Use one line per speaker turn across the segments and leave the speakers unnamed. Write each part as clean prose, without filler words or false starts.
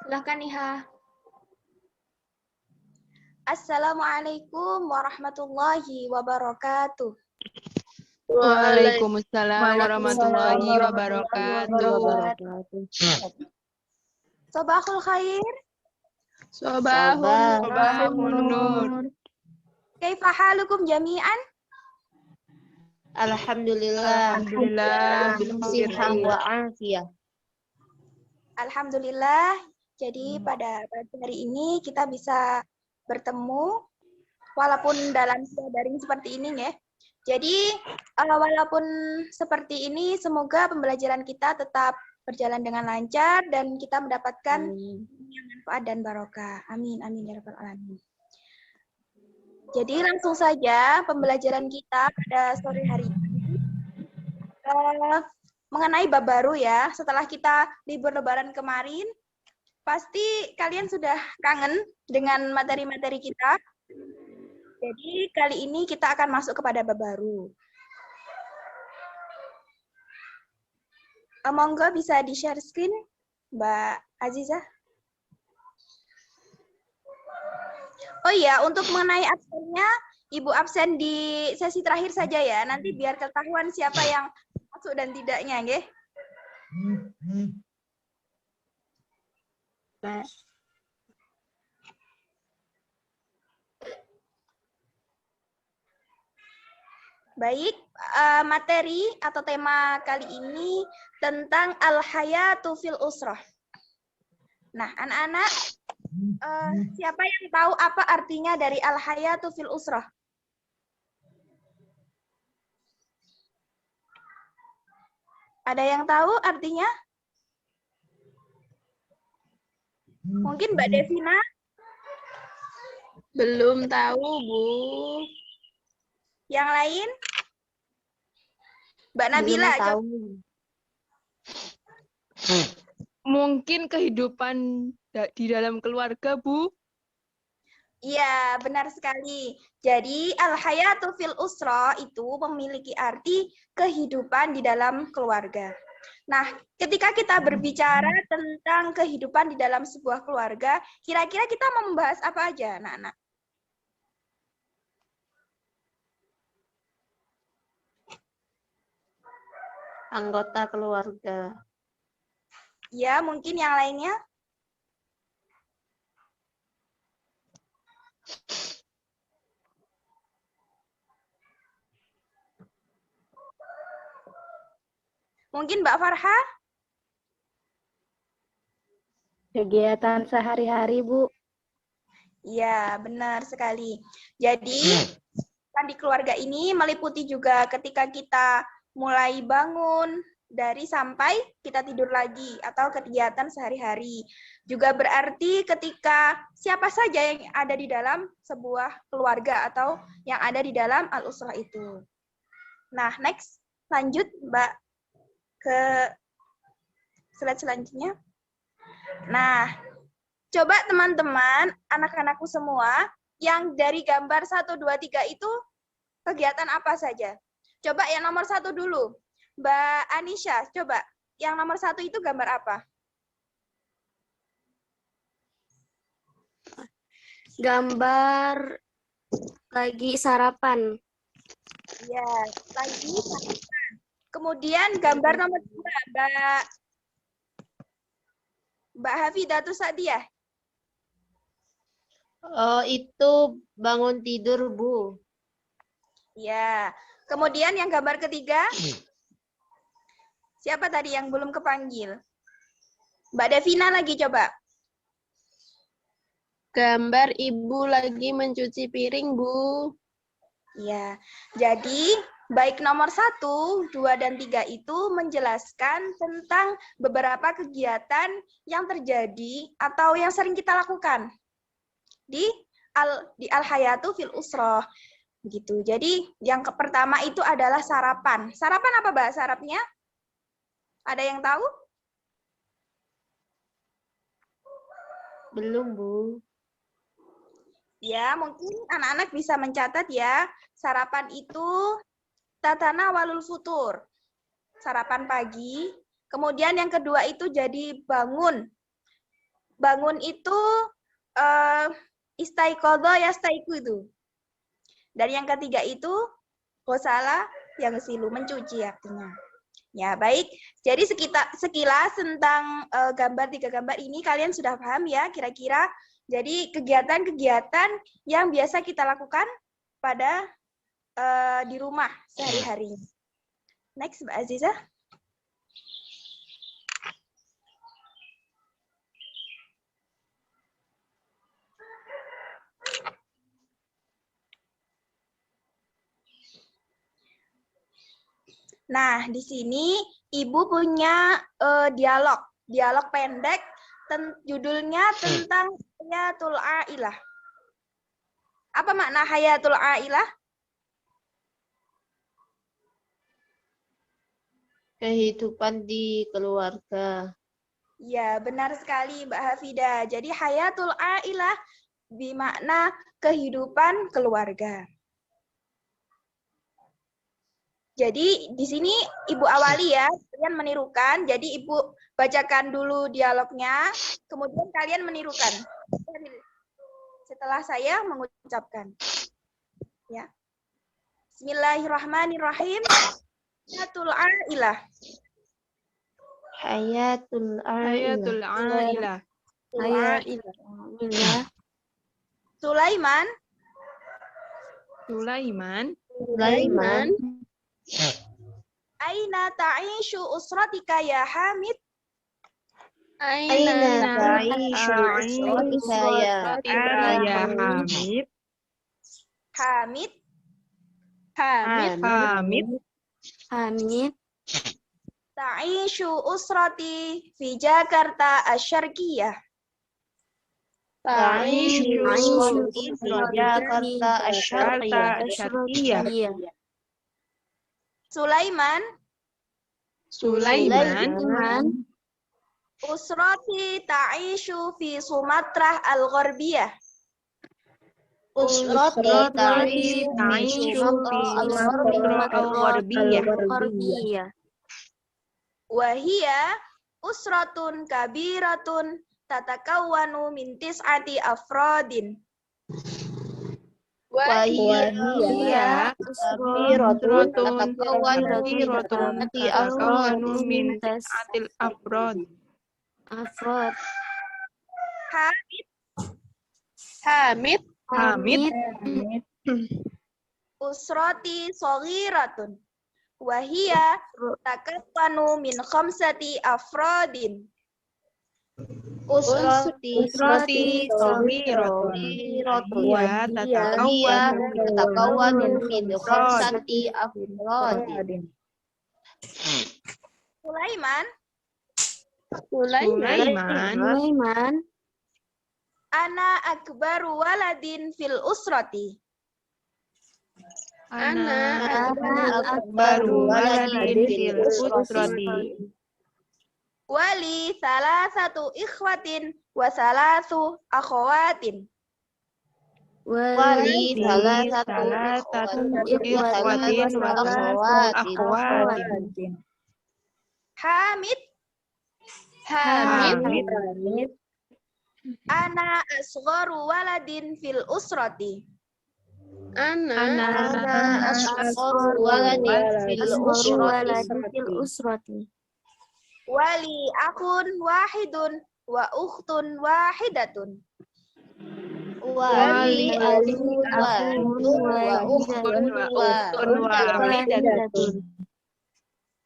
Silahkan Iha.
Assalamualaikum warahmatullahi wabarakatuh.
Waalaikumsalam warahmatullahi wabarakatuh.
Sobahul khair.
Sobahun nur.
Kaifa halukum jami'an?
Alhamdulillah.
Alhamdulillah.
Sihah wa afiyah.
Alhamdulillah. Jadi pada pagi hari ini kita bisa bertemu walaupun dalam daring seperti ini ya. Jadi walaupun seperti ini semoga pembelajaran kita tetap berjalan dengan lancar dan kita mendapatkan manfaat dan barokah. Amin amin ya rabbal alamin. Jadi langsung saja pembelajaran kita pada sore hari ini mengenai bab baru ya. Setelah kita libur lebaran kemarin, pasti kalian sudah kangen dengan materi-materi kita. Jadi kali ini kita akan masuk kepada bab baru. Monggo bisa di-share screen, Mbak Aziza. Oh iya, untuk mengenai absennya, Ibu absen di sesi terakhir saja ya. Nanti biar ketahuan siapa yang masuk dan tidaknya, nggih. Baik, materi atau tema kali ini tentang al-hayatu fil usrah. Nah, anak-anak, siapa yang tahu apa artinya dari al-hayatu fil usrah? Ada yang tahu artinya? Mungkin Mbak Devina?
Belum tahu, Bu.
Yang lain? Mbak Nabila.
Mungkin kehidupan di dalam keluarga, Bu.
Iya, benar sekali. Jadi, al-hayatu fil usra itu memiliki arti kehidupan di dalam keluarga. Nah, ketika kita berbicara tentang kehidupan di dalam sebuah keluarga, kira-kira kita mau membahas apa aja, anak-anak?
Anggota keluarga.
Ya, mungkin yang lainnya? Mungkin Mbak Farha?
Kegiatan sehari-hari, Bu.
Ya, benar sekali. Jadi, di keluarga ini meliputi juga ketika kita mulai bangun dari sampai kita tidur lagi atau kegiatan sehari-hari. Juga berarti ketika siapa saja yang ada di dalam sebuah keluarga atau yang ada di dalam al-usrah itu. Nah, next, lanjut Mbak ke slide selanjutnya. Nah, coba teman-teman, anak-anakku semua, yang dari gambar 1, 2, 3 itu kegiatan apa saja? Coba yang nomor 1 dulu. Mbak Anisha, coba. Yang nomor 1 itu gambar apa?
Gambar lagi sarapan.
Ya, lagi sarapan. Kemudian gambar nomor 2, Mbak Hafidatus Sadiah.
Oh, itu bangun tidur, Bu.
Ya. Kemudian yang gambar ketiga, siapa tadi yang belum kepanggil? Mbak Devina lagi coba.
Gambar ibu lagi mencuci piring, Bu.
Ya, jadi baik nomor 1, 2, dan 3 itu menjelaskan tentang beberapa kegiatan yang terjadi atau yang sering kita lakukan di al-hayatu fil usroh. Begitu. Jadi yang pertama itu adalah sarapan. Sarapan apa bahasa Arabnya? Ada yang tahu?
Belum, Bu.
Ya, mungkin anak-anak bisa mencatat ya. Sarapan itu tatana walul futur. Sarapan pagi. Kemudian yang kedua itu jadi bangun. bangun itu istaiqadha yastaiqidu. Dan yang ketiga itu ghasala yaghsilu, mencuci artinya. Ya, baik. Jadi sekilas tentang tiga gambar ini kalian sudah paham ya kira-kira. Jadi kegiatan-kegiatan yang biasa kita lakukan pada di rumah sehari-hari. Next, Mbak Aziza. Nah, di sini Ibu punya dialog pendek, judulnya tentang Hayatul Ailah. Apa makna Hayatul Ailah?
Kehidupan di keluarga.
Ya, benar sekali Mbak Hafida. Jadi Hayatul Ailah bermakna kehidupan keluarga. Jadi di sini Ibu awali ya, kalian menirukan. Jadi Ibu bacakan dulu dialognya, kemudian kalian menirukan setelah saya mengucapkan. Ya. Bismillahirrahmanirrahim. Hayatul Ailah.
Hayatul Ailah.
Sulaiman. Aina ta'ishu usratika ya Hamid?
Aina ta'ishu usratika ya Hamid?
Hamid. Ta'ishu usrati fi Jakarta Asy-Syarqiyyah.
Ta'ishu usrati fi Jakarta Asy-Syarqiyyah.
Sulaiman. Usrati ta'ishu fi Sumatera Al-Gharbiyah.
Usrati ta'ishu fi Sumatera Al-Gharbiyah.
Wahia usratun kabiratun tatakawwanu min tis'ati afradin.
Wahia usratun tatakawwanu min tis'atil afrad.
Hamid.
Usrati saghiratun. Wahia takawwanu min khamsati afradin.
Usrati saghiratun. Wahia tatakawwanu min khamsati afradin.
Sulaiman. Ana akbaru waladin fil usrati.
Ana akbaru waladin fil usrati.
Wali salasatu ikhwatin wa salasu akhawatin.
Wali salasatu ikhwatin wa akhawatin.
Hamid. Ana asgharu waladin fil usrati.
Ana asgharu waladin fil usrati.
Wali akhun wahidun wa ukhtun wahidatun.
Wali akhun wahidun wa ukhtun wahidatun.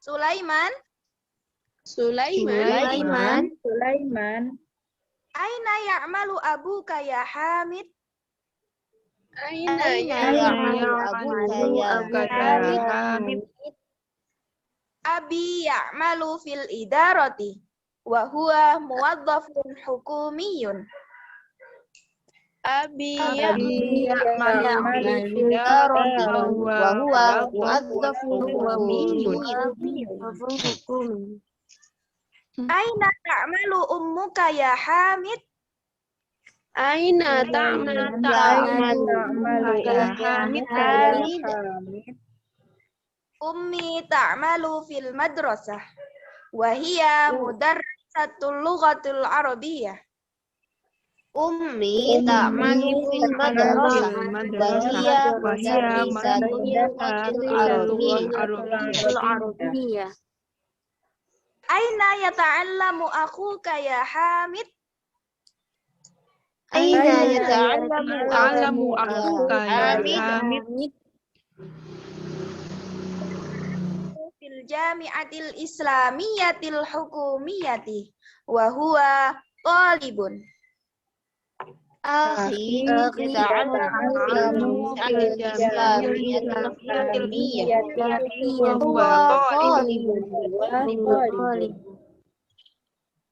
Sulaiman. Aina ya'malu abuka ya Hamid?
Aina ya'malu abuka ya Hamid?
Abi ya'malu fil idarati wa huwa muwaddafun hukumiyun.
Abi
ya'malu fil idarati wa huwa muwaddafun hukumiyun.
Aina ta'malu ummuka ya Hamid?
Aina ta'malu
ya Hamid?
Ummi ta'malu fil madrasah wa hiya mudarrisatul lughatil arabiyyah.
Ummi ta'malu fil madrasah wa hiya mudarrisatul arabiyyah.
Aina yata'allamu akhuka ya Hamid?
Aina yata'allamu
akhuka ya
Hamid?
Fil jami'atil islamiyatil hukumiyati wa huwa talibun.
Akhi yata'allamu fil jami'atil hukumiyyah wa huwa talibun.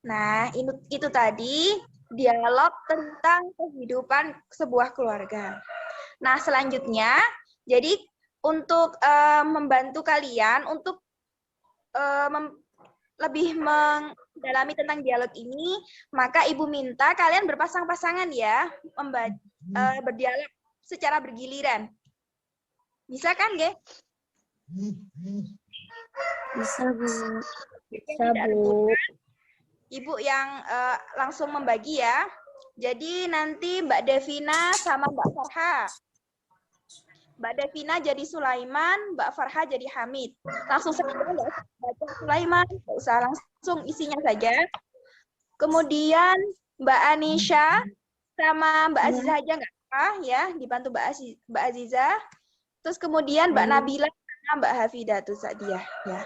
Nah, itu tadi dialog tentang kehidupan sebuah keluarga. Nah, selanjutnya, jadi untuk membantu kalian untuk lebih mendalami tentang dialog ini, maka Ibu minta kalian berpasang-pasangan ya, berdialog secara bergiliran. Bisa kan, Ge?
Bisa, Bu.
Bisa, Bu. Ibu yang langsung membagi ya. Jadi nanti Mbak Devina sama Mbak Farha. Mbak Devina jadi Sulaiman, Mbak Farha jadi Hamid. Langsung saja, nggak usah baca Sulaiman, nggak usah, langsung isinya saja. Kemudian Mbak Anisha sama Mbak Aziza aja nggak apa ya, dibantu Mbak Aziza. Terus kemudian Mbak Nabila sama Mbak Hafidatus Sa'diyah ya.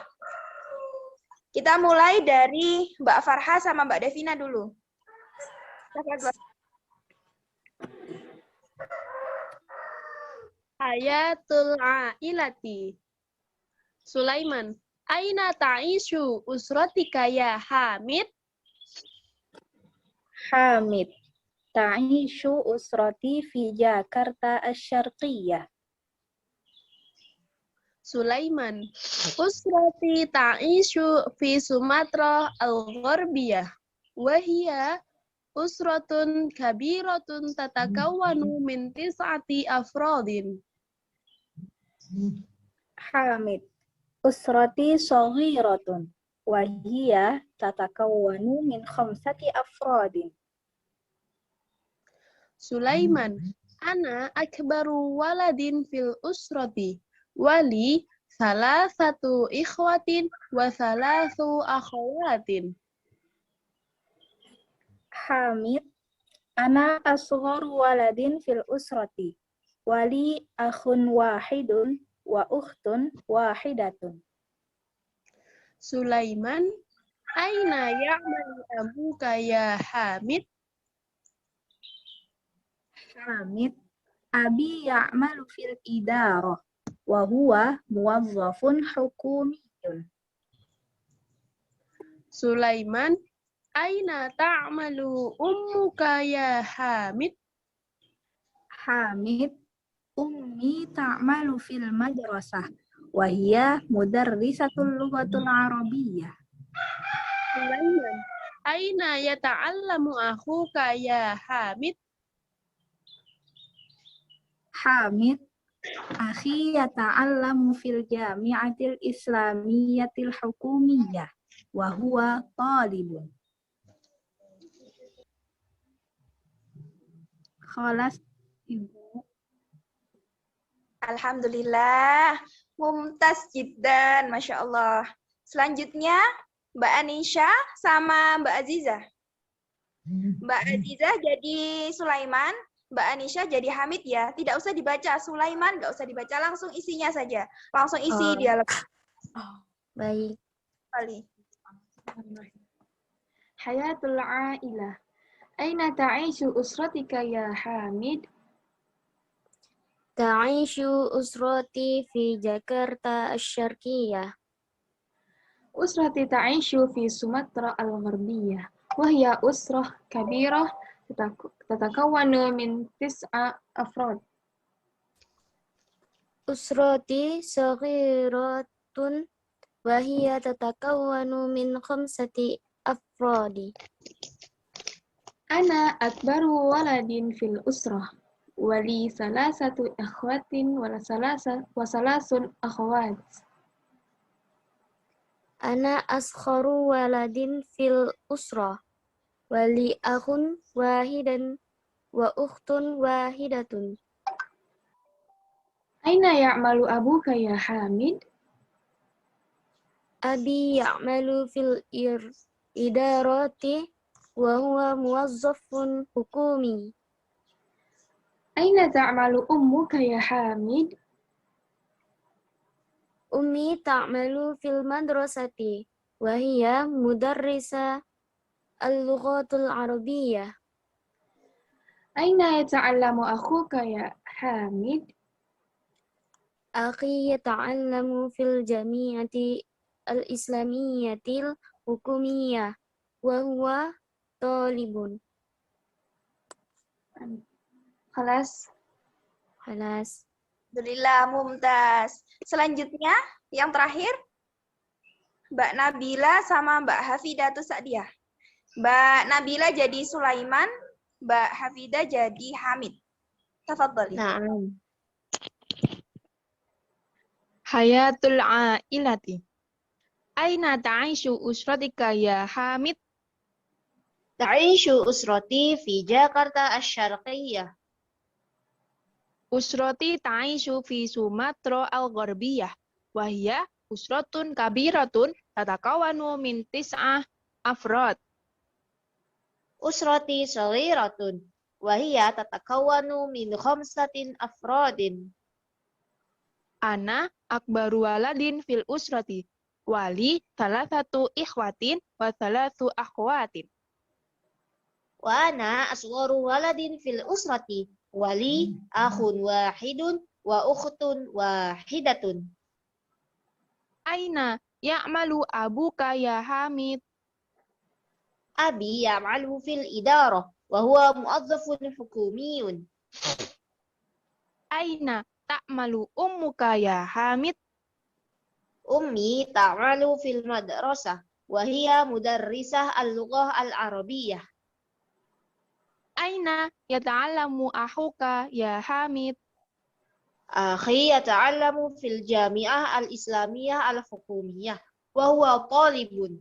Kita mulai dari Mbak Farha sama Mbak Devina dulu.
Hayatul ailati. Sulaiman, aina ta'ishu usratika ya Hamid?
Hamid, ta'ishu usrati fi Jakarta asy-Syarqiyyah.
Sulaiman, usrati ta'ishu fi Sumatra al-Gharbiyah. Wahia usratun kabiratun tatakawwanu min tis'ati afradin.
Hamid, usrati saghiratun wa hiya tatakawwanu min 5 afradin.
Sulaiman, ana akbaru waladin fil usrati wali salasatu ikhwatin wa salasu akhawatin.
Hamid, ana asgharu waladin fil usrati wali akhun wahidun wa ukhtun wahidatun.
Sulaiman, aina ya'malu abuka ya Hamid?
Hamid, abi ya'malu fil idarah wa huwa muwazzafun hukumiyyun.
Sulaiman, aina ta'malu ummuka ya Hamid?
Hamid, ummi ta'malu fil madrasah wa hiya mudarrisatul lughatul arabiyyah.
Sulaiman, aina yata'allamu akhuka ya Hamid?
Hamid, akhi yata'allamu fil jami'atil islamiyatil hukumiyyah wa huwa talibun. Khalas, Ibu.
Alhamdulillah, mumtaz jiddan, Masya Allah. Selanjutnya, Mbak Anisha sama Mbak Aziza. Mbak Aziza jadi Sulaiman, Mbak Anisha jadi Hamid ya. Tidak usah dibaca Sulaiman, nggak usah dibaca, langsung isinya saja. Langsung isi dialog.
Baik.
Hayatul ailah. Aina ta'ishu usratika ya Hamid?
Ta'ishu usrati fi Jakarta asy-Syarqiyyah.
Usrati ta'ishu fi Sumatra al-Gharbiyah. Wahya usrah kabirah tatakawwanu min 9 afrad.
Usrati saghiratun wa hiya tatakawwanu min 5 afradi.
Ana akbaru waladin fil usrah. Wali salasatu akhwatin wa salasun akhwat.
Ana askharu waladin fil usrah. Wali akhun wahidan wa ukhtun wahidatun.
Aina ya'malu abuka ya Hamid?
Abi ya'malu fil idarati wa huwa muwazzafun hukumi.
Aina ta'malu ummuka ya Hamid?
Ummi ta'malu fil madrasati wa hiya mudarrisa al-lughatul arabiyyah.
Aina yata'allamu akhuka ya Hamid?
Akhi yata'allamu fil jami'ati al-islamiyyatil hukumiyyah wa huwa talibun.
Khalas.
Alhamdulillah, mumtaz. Selanjutnya, yang terakhir, Mbak Nabila sama Mbak Hafidatus Sa'diyah. Mbak Nabila jadi Sulaiman, Mbak Hafidah jadi Hamid. Tafadhali.
Naam.
Hayatul ailati. Aina ta'aishu usratika ya Hamid?
Ta'ishu usrati fi Jakarta asy-Syarqiyyah.
Usrati ta'aishu fi Sumatra al-Gharbiyah. Wahia usratun kabiratun tatakawanu min tis'ah afrad.
Usrati saghiratun wa hiya tatakawwanu min 5 afradin.
Ana akbaru waladin fil usrati. Wali thalathatu ikhwatin wa thalathu akhwatin.
Wa ana asgharu waladin fil usrati wali akhun wahidun wa ukhtun wahidatun.
Aina ya'malu abuka ya Hamid?
Abi ya'malu fil idarah wa huwa mu'azzafun hukumiyyun.
Aina ta'malu ummuka ya Hamid?
Ummi ta'malu fil madrasah wa hiya mudarrisah al-lughah al-arabiyyah.
Aina yata'allamu akhuka ya Hamid?
Akhi yata'allamu fil jami'ah al-islamiyah al-hukumiyyah wa huwa talibun.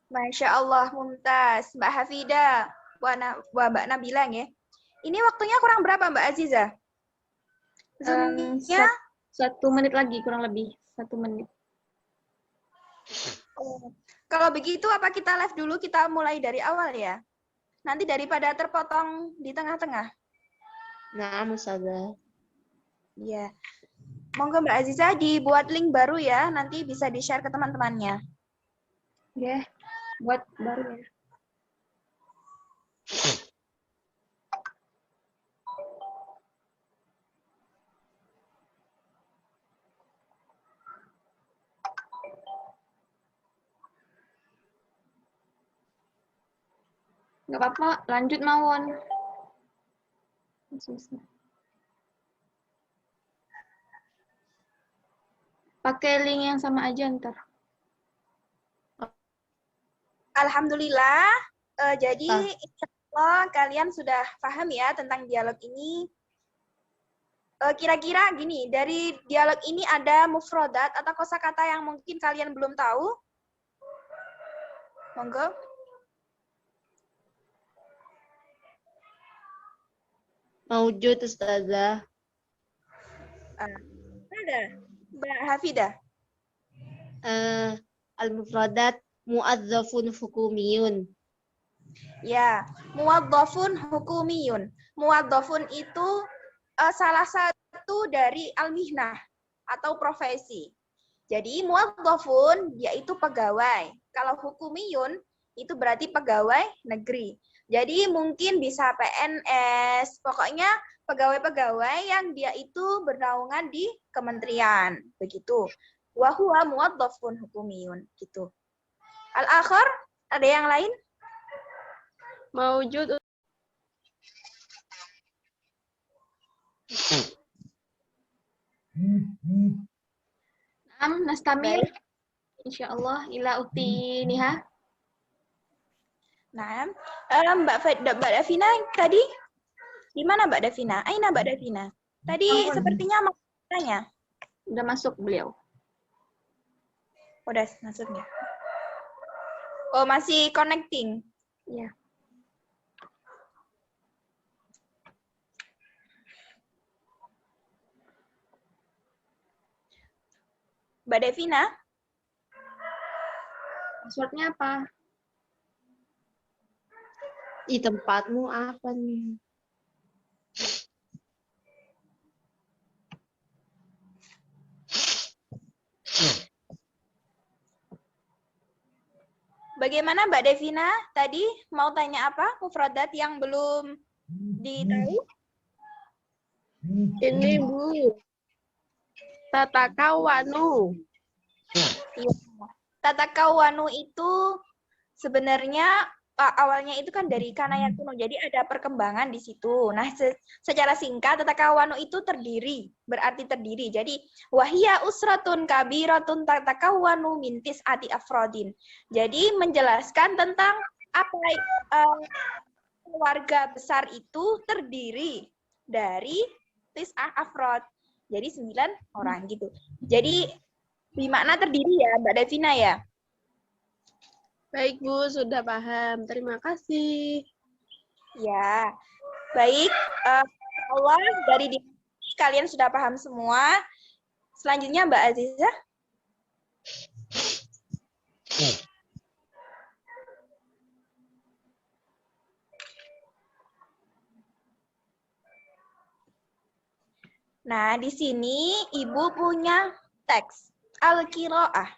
Masya Allah, mumtaz. Mbak Hafidah, Mbak Nabila ya. Ini waktunya kurang berapa Mbak Aziza? Zoom-nya
1 menit lagi, kurang lebih 1 menit.
kalau begitu apa kita live dulu, kita mulai dari awal ya? Nanti daripada terpotong di tengah-tengah.
Naam, Ustazah.
Iya. Monggo Mbak Aziza dibuat link baru ya, nanti bisa di-share ke teman-temannya.
Ya, buat baru ya. Nggak apa-apa, lanjut Mawon. Pakai link yang sama aja ntar.
Alhamdulillah, jadi insya Allah kalian sudah paham ya tentang dialog ini. Kira-kira gini, dari dialog ini ada mufrodat atau kosakata yang mungkin kalian belum tahu? Monggo.
Mawjud, Ustazah.
Ada, Mbak Hafidah.
Al-mufradat mu'adzafun hukumiyun.
Ya, muwaddafun hukumiyun. Muwaddafun itu salah satu dari al-mihnah atau profesi. Jadi muwaddafun yaitu pegawai. Kalau hukumiyun itu berarti pegawai negeri. Jadi mungkin bisa PNS, pokoknya pegawai-pegawai yang dia itu bernaungan di kementerian, begitu. Wa huwa muwaddafun hukumiyun, gitu. Al-akhar, ada yang lain?
Mawjud.
Nastamir. Insyaallah ila ukti Niha.
Nah, Mbak Davina tadi di mana Mbak Davina? Aina Mbak Davina? Tadi sepertinya mau tanya.
Udah masuk beliau.
Udah masuk ya. Oh, masih connecting.
Ya.
Mbak Devina?
Passwordnya apa?
Di tempatmu apa nih?
Bagaimana Mbak Devina? Tadi mau tanya apa? Mufradat yang belum ditahu?
Ini Bu. Tatakawanu.
Tatakawanu itu sebenarnya awalnya itu kan dari kanayakunu, jadi ada perkembangan di situ. Nah, secara singkat tatakawanu itu terdiri, berarti terdiri. Jadi wahia usratun kabiratun tatakawanu min tis'ati afrodin. Jadi menjelaskan tentang apa keluarga besar itu terdiri dari tis'ah afrod. Jadi 9 orang gitu. Jadi bermakna terdiri ya, Mbak Devina ya.
Baik Bu, sudah paham. Terima kasih.
Ya, baik. Allah dari kalian sudah paham semua. Selanjutnya Mbak Aziza. Nah, di sini Ibu punya teks Al-Qiraah.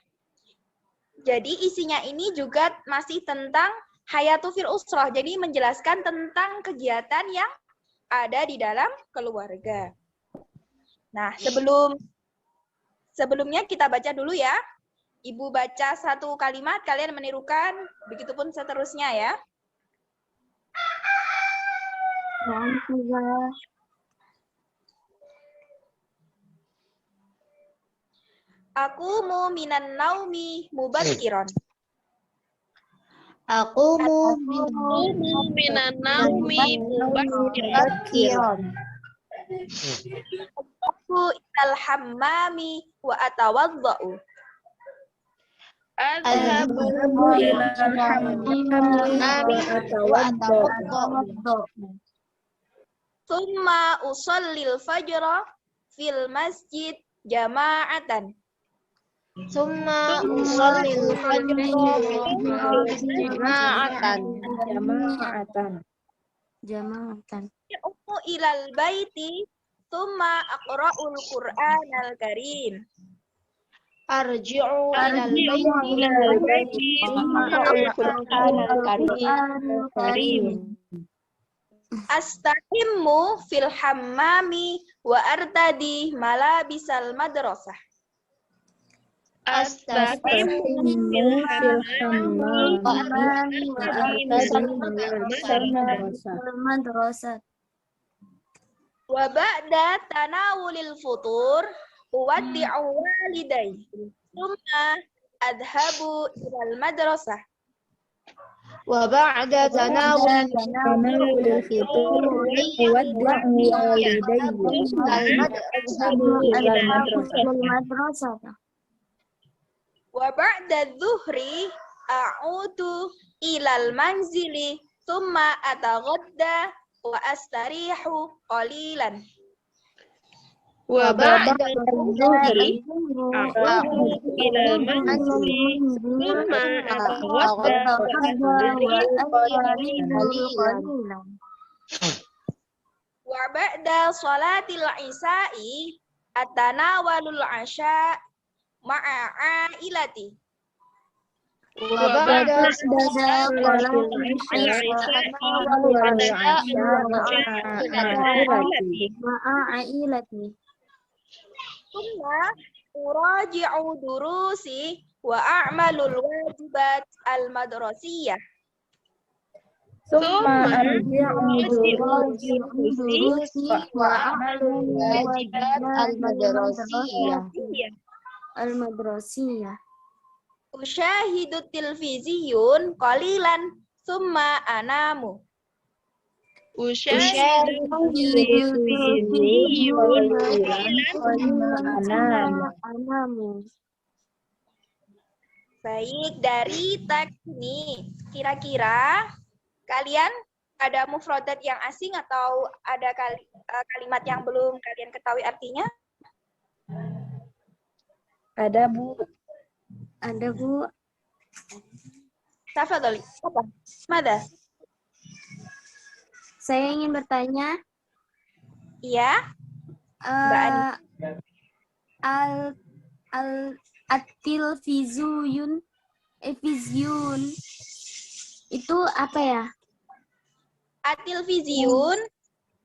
Jadi isinya ini juga masih tentang hayatu fil usrah. Jadi menjelaskan tentang kegiatan yang ada di dalam keluarga. Nah, sebelumnya kita baca dulu ya. Ibu baca satu kalimat, kalian menirukan, begitupun seterusnya ya. Aku mu minan naumi mubakiron.
Aku
Minan naumi
mubakiron.
Aku ilal hammami wa atawadda'u.
Adhabu ilal hammami wa atawadda'u.
Thumma usallil fajra fil masjid jama'atan.
Summa usallil fajra
Jama'atan.
Umu ilal baiti thumma aqra'ul Qur'anal Karim.
Arji'u ilal baiti
Astahimmu fil hammami wa artadi malabisal madrasah.
Astaqimmu
Madrasah.
Wa ba'da tanawulil futur uwaddi'u walidayya. Thumma adhabu ilal madrasah.
wa ba'da tanawul
Wa ba'da dhuhri a'udu ilal manzili thumma ataghadda wa astarihu qalilan.
Wa ba'da dhuhri ilal manzili thumma atawadda
Wa ba'da salatil isya'i atanawalul asya ma'a ailati.
wa ba'da
Thumma uraji'u durusi wa a'malul wajibat al-madrasiyah.
Al-madrasiyah.
Usyahidu tilviziyun qalilan thumma anamu. Baik, dari teks ini, kira-kira kalian ada mufradat yang asing atau ada kalimat yang belum kalian ketahui artinya?
Ada, Bu. Ada, Bu.
Tafadhali. Apa? Mada?
Saya ingin bertanya,
Iya? Mbak Ani.
At-tilfiziyun itu apa ya?
At-tilfiziyun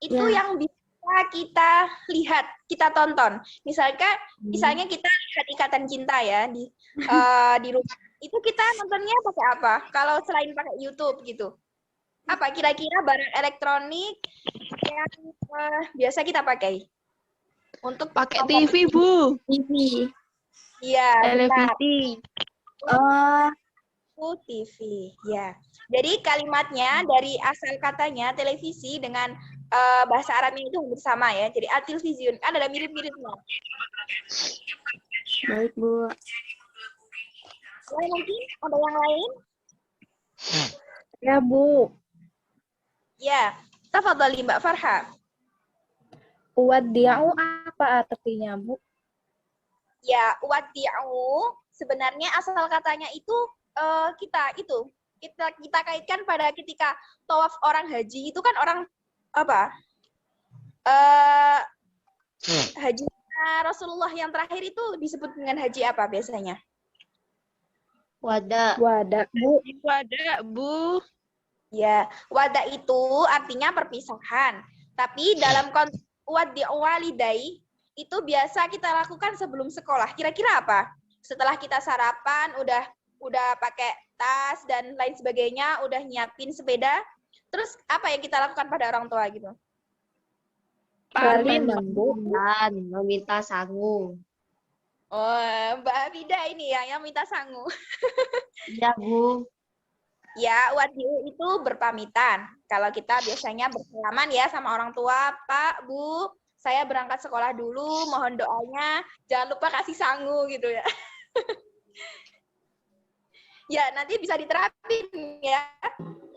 itu
Ya.
yang bisa kita lihat, kita tonton. Misalnya kita lihat Ikatan Cinta ya di rumah. Itu kita nontonnya pakai apa? Kalau selain pakai YouTube gitu. Apa kira-kira barang elektronik yang biasa kita pakai? Untuk
Pakai TV, Bu.
TV.
Iya, benar.
Televisi.
TV. Ya. Jadi kalimatnya dari asal katanya televisi dengan bahasa Arabnya itu hampir sama ya. Jadi at-tilfiziyun kan ada mirip-miripnya.
Baik, Bu.
Mungkin ada yang lain?
Ya, Bu.
Ya. Tafadhali Mbak Farha.
Wadi'u apa artinya, Bu?
Ya, wadi'u sebenarnya asal katanya itu kita kaitkan pada ketika tawaf orang haji itu kan orang apa? Haji Rasulullah yang terakhir itu disebut dengan haji apa biasanya?
Wada.
Wada, Bu.
Wadah, Bu.
Ya, wada itu artinya perpisahan. Tapi dalam konteks wadi'u walidai itu biasa kita lakukan sebelum sekolah. Kira-kira apa? Setelah kita sarapan, udah pakai tas dan lain sebagainya, udah nyiapin sepeda. Terus apa yang kita lakukan pada orang tua gitu?
Salinan, Bu.
Dan meminta sangu.
Oh, Mbak Abida ini ya yang minta sangu.
Iya, Bu.
Ya, wadi'u itu berpamitan. Kalau kita biasanya bersalaman ya sama orang tua, Pak, Bu, saya berangkat sekolah dulu, mohon doanya, jangan lupa kasih sangu gitu ya. Ya, nanti bisa diterapin ya.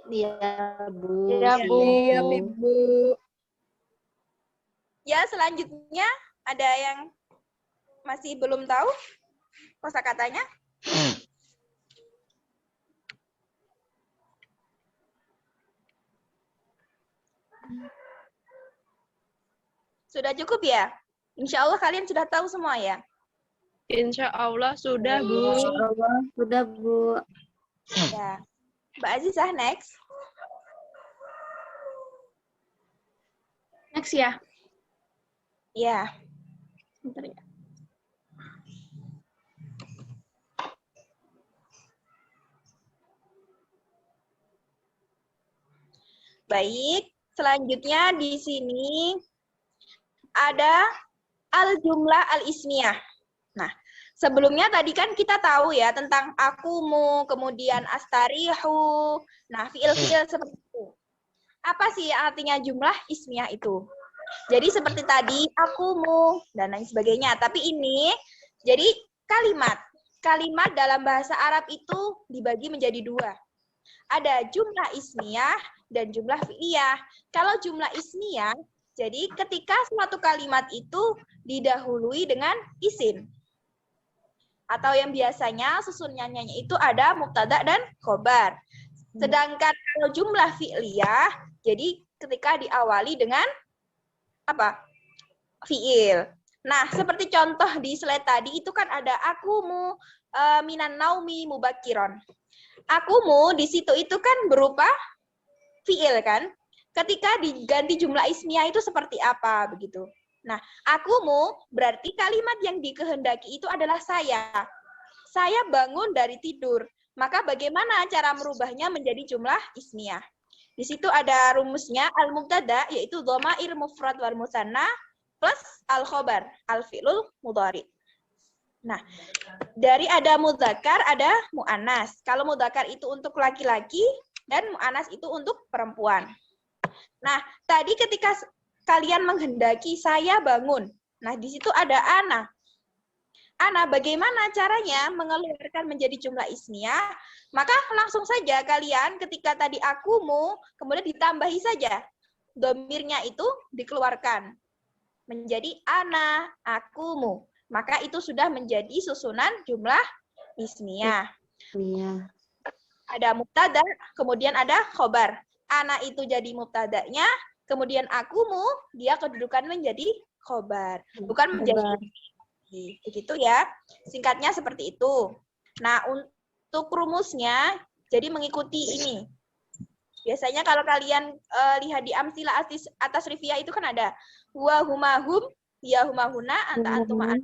Iya, Bu.
Iya, Bu.
Iya, Bu.
Ya, selanjutnya ada yang masih belum tahu kosakatanya? Sudah cukup ya? Insya Allah kalian sudah tahu semua ya?
Insya Allah sudah, Bu.
Allah, sudah, Bu.
Ya. Mbak Azizah, next.
Next ya.
Ya.
Bentar ya.
Baik, selanjutnya di sini ada al-jumlah al-ismiyah. Nah, sebelumnya tadi kan kita tahu ya tentang akumu, kemudian astarihu, nah fiil-fiil seperti itu. Apa sih artinya jumlah ismiyah itu? Jadi seperti tadi, akumu, dan lain sebagainya. Tapi ini, jadi kalimat. Kalimat dalam bahasa Arab itu dibagi menjadi dua. Ada jumlah ismiyah dan jumlah fi'liyah. Kalau jumlah ismiyah, jadi ketika suatu kalimat itu didahului dengan isim. Atau yang biasanya susunannya itu ada mubtada dan khobar. Sedangkan kalau jumlah fi'liyah, jadi ketika diawali dengan apa? Fi'il. Nah, seperti contoh di slide tadi itu kan ada akumu minan naumi mubakiron. Akumu di situ itu kan berupa fi'il kan? Ketika diganti jumlah ismiyah itu seperti apa begitu. Nah, akumu berarti kalimat yang dikehendaki itu adalah saya. Saya bangun dari tidur. Maka bagaimana cara merubahnya menjadi jumlah ismiyah? Di situ ada rumusnya al-mubtada yaitu dhamair mufrad wal musanna plus al-khobar al-fi'lul mudhari. Nah, dari ada mudzakkar ada muannas. Kalau mudzakkar itu untuk laki-laki dan muannas itu untuk perempuan. Nah, tadi ketika kalian menghendaki saya bangun. Nah, di situ ada ana. ana, bagaimana caranya mengeluarkan menjadi jumlah ismiyah? Maka langsung saja kalian ketika tadi akumu, kemudian ditambahi saja. Domirnya itu dikeluarkan menjadi ana, akumu. Maka itu sudah menjadi susunan jumlah ismiyah.
Iya.
Ada mubtada, kemudian ada khobar. Ana itu jadi mubtadanya, kemudian akumu, dia kedudukan menjadi khobar. Bukan menjadi begitu ya. Singkatnya seperti itu. Nah, untuk rumusnya, jadi mengikuti ini. Biasanya kalau kalian lihat di amsilah atas rifiyah itu kan ada huwa huma hum, ya huma huna, anta antuma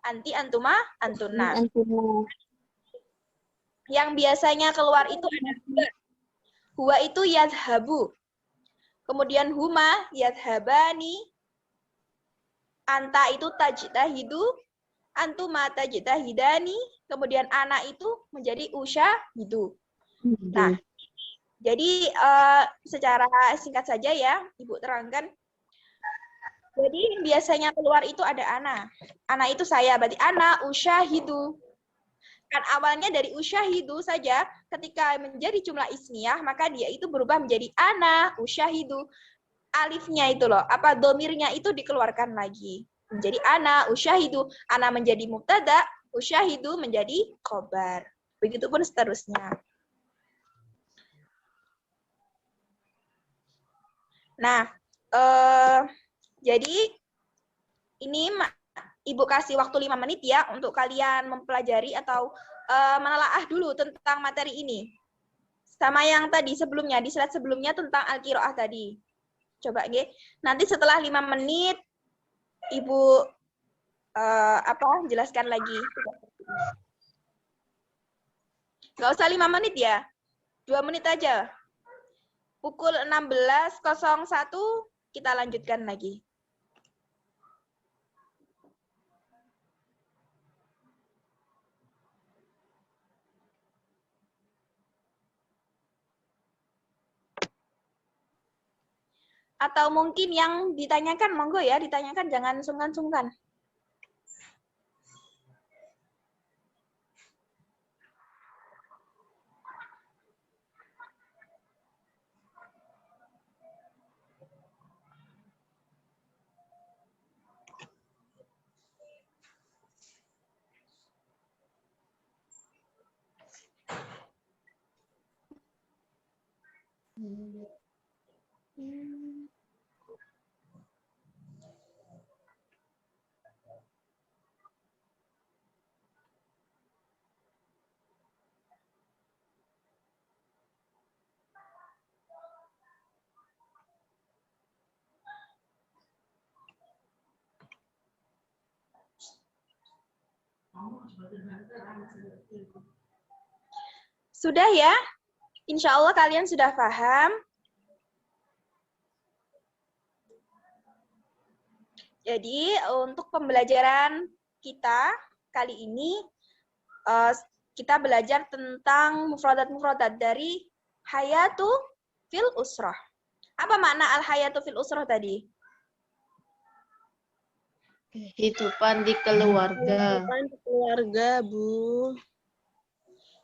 anti antuma antuna. Yang biasanya keluar itu ada huwa itu yadhabu. Kemudian huma yadhabani. Anta itu tajtahidu, antuma tajtahidani, kemudian ana itu menjadi usyahidu. Nah, jadi secara singkat saja ya, Ibu terangkan. Jadi biasanya keluar itu ada ana. Ana itu saya, berarti ana usyahidu. Kan awalnya dari usyahidu saja, ketika menjadi jumlah ismiyah, maka dia itu berubah menjadi ana usyahidu. Alifnya itu loh, apa domirnya itu dikeluarkan lagi. Menjadi ana, usyahidu. Ana menjadi mubtada, usyahidu menjadi khobar. Begitupun seterusnya. Nah, jadi ini Ibu kasih waktu 5 menit ya untuk kalian mempelajari atau menelaah dulu tentang materi ini. Sama yang tadi sebelumnya, di slide sebelumnya tentang al-qiraah tadi. Coba nggih. Nanti setelah 5 menit Ibu jelaskan lagi. Nggak usah 5 menit ya. 2 menit aja. Pukul 16.01 kita lanjutkan lagi. Atau mungkin yang ditanyakan, monggo ya, ditanyakan, jangan sungkan-sungkan. Sudah ya? Insya Allah kalian sudah paham. Jadi untuk pembelajaran kita kali ini, kita belajar tentang mufradat-mufradat dari hayatu fil usrah. Apa makna al-hayatu fil usrah tadi?
Kehidupan di keluarga.
Kehidupan keluarga, Bu.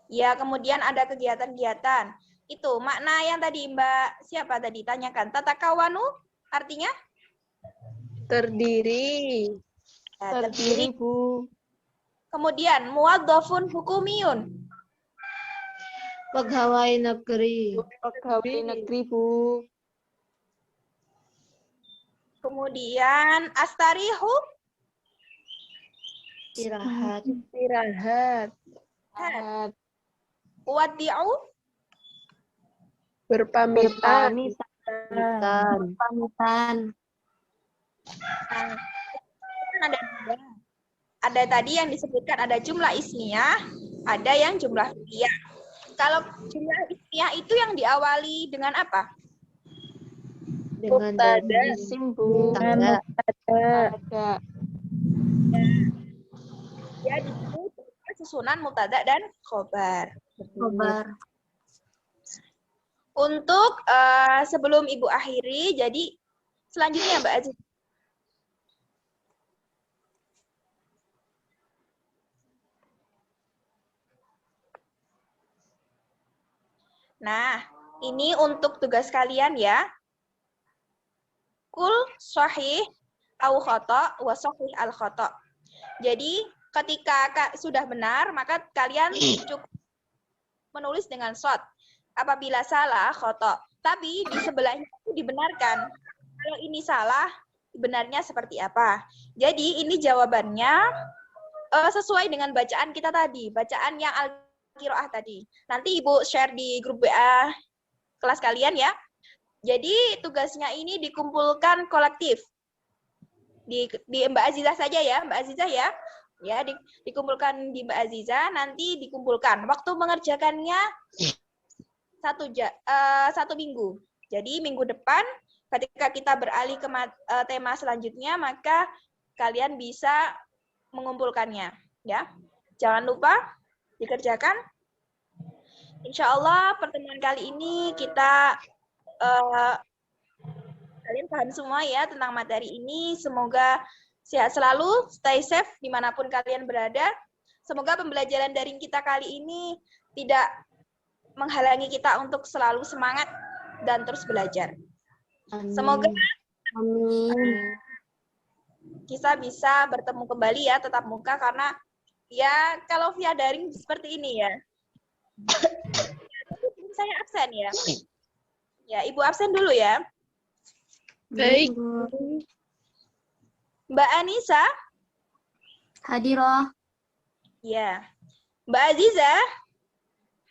Ya, kemudian ada kegiatan-kegiatan. Itu makna yang tadi Mbak siapa tadi tanyakan. Tatakawanu artinya?
Terdiri.
Ya,
Terdiri, Bu.
Kemudian muwadzafun hukumiyun.
Pegawai negeri.
Pegawai negeri, Bu.
Kemudian astarihu.
Istirahat.
Istirahat.
Wadi'u.
Berpamitan.
Pamitan.
Ada dua. Ada tadi yang disebutkan ada jumlah ismiyah, ada yang jumlah fi'liyah. Kalau jumlah ismiyah itu yang diawali dengan apa?
Dengan
Mubtada.
isim,
Bu.
tanda.
Ada.
Ya, di situ susunan mubtada dan khobar.
Khobar.
Untuk sebelum Ibu akhiri, jadi selanjutnya Mbak Aziz. Nah, ini untuk tugas kalian ya. Kul sahih au khata wa sahih al khata. Jadi, ketika sudah benar, maka kalian cukup menulis dengan shot. Apabila salah, khata. Tapi di sebelahnya itu dibenarkan. Kalau ini salah, benarnya seperti apa? Jadi, ini jawabannya sesuai dengan bacaan kita tadi. Bacaan yang al-qiraah tadi. Nanti Ibu share di grup WA kelas kalian ya. Jadi tugasnya ini dikumpulkan kolektif. Di Mbak Azizah saja ya, Mbak Azizah ya. Ya, dikumpulkan di Mbak Azizah, nanti dikumpulkan. Waktu mengerjakannya 1 minggu. Jadi minggu depan ketika kita beralih ke tema selanjutnya, maka kalian bisa mengumpulkannya ya. Jangan lupa dikerjakan. Insya Allah pertemuan kali ini kita kalian paham semua ya tentang materi ini. Semoga sehat selalu, stay safe dimanapun kalian berada. Semoga pembelajaran daring kita kali ini tidak menghalangi kita untuk selalu semangat dan terus belajar. Semoga kita bisa bertemu kembali ya tatap muka, karena ya kalau via daring seperti ini ya. Saya absen ya. Ya, Ibu absen dulu ya.
Baik.
Mbak Anissa?
Hadirah.
Ya. Mbak Aziza?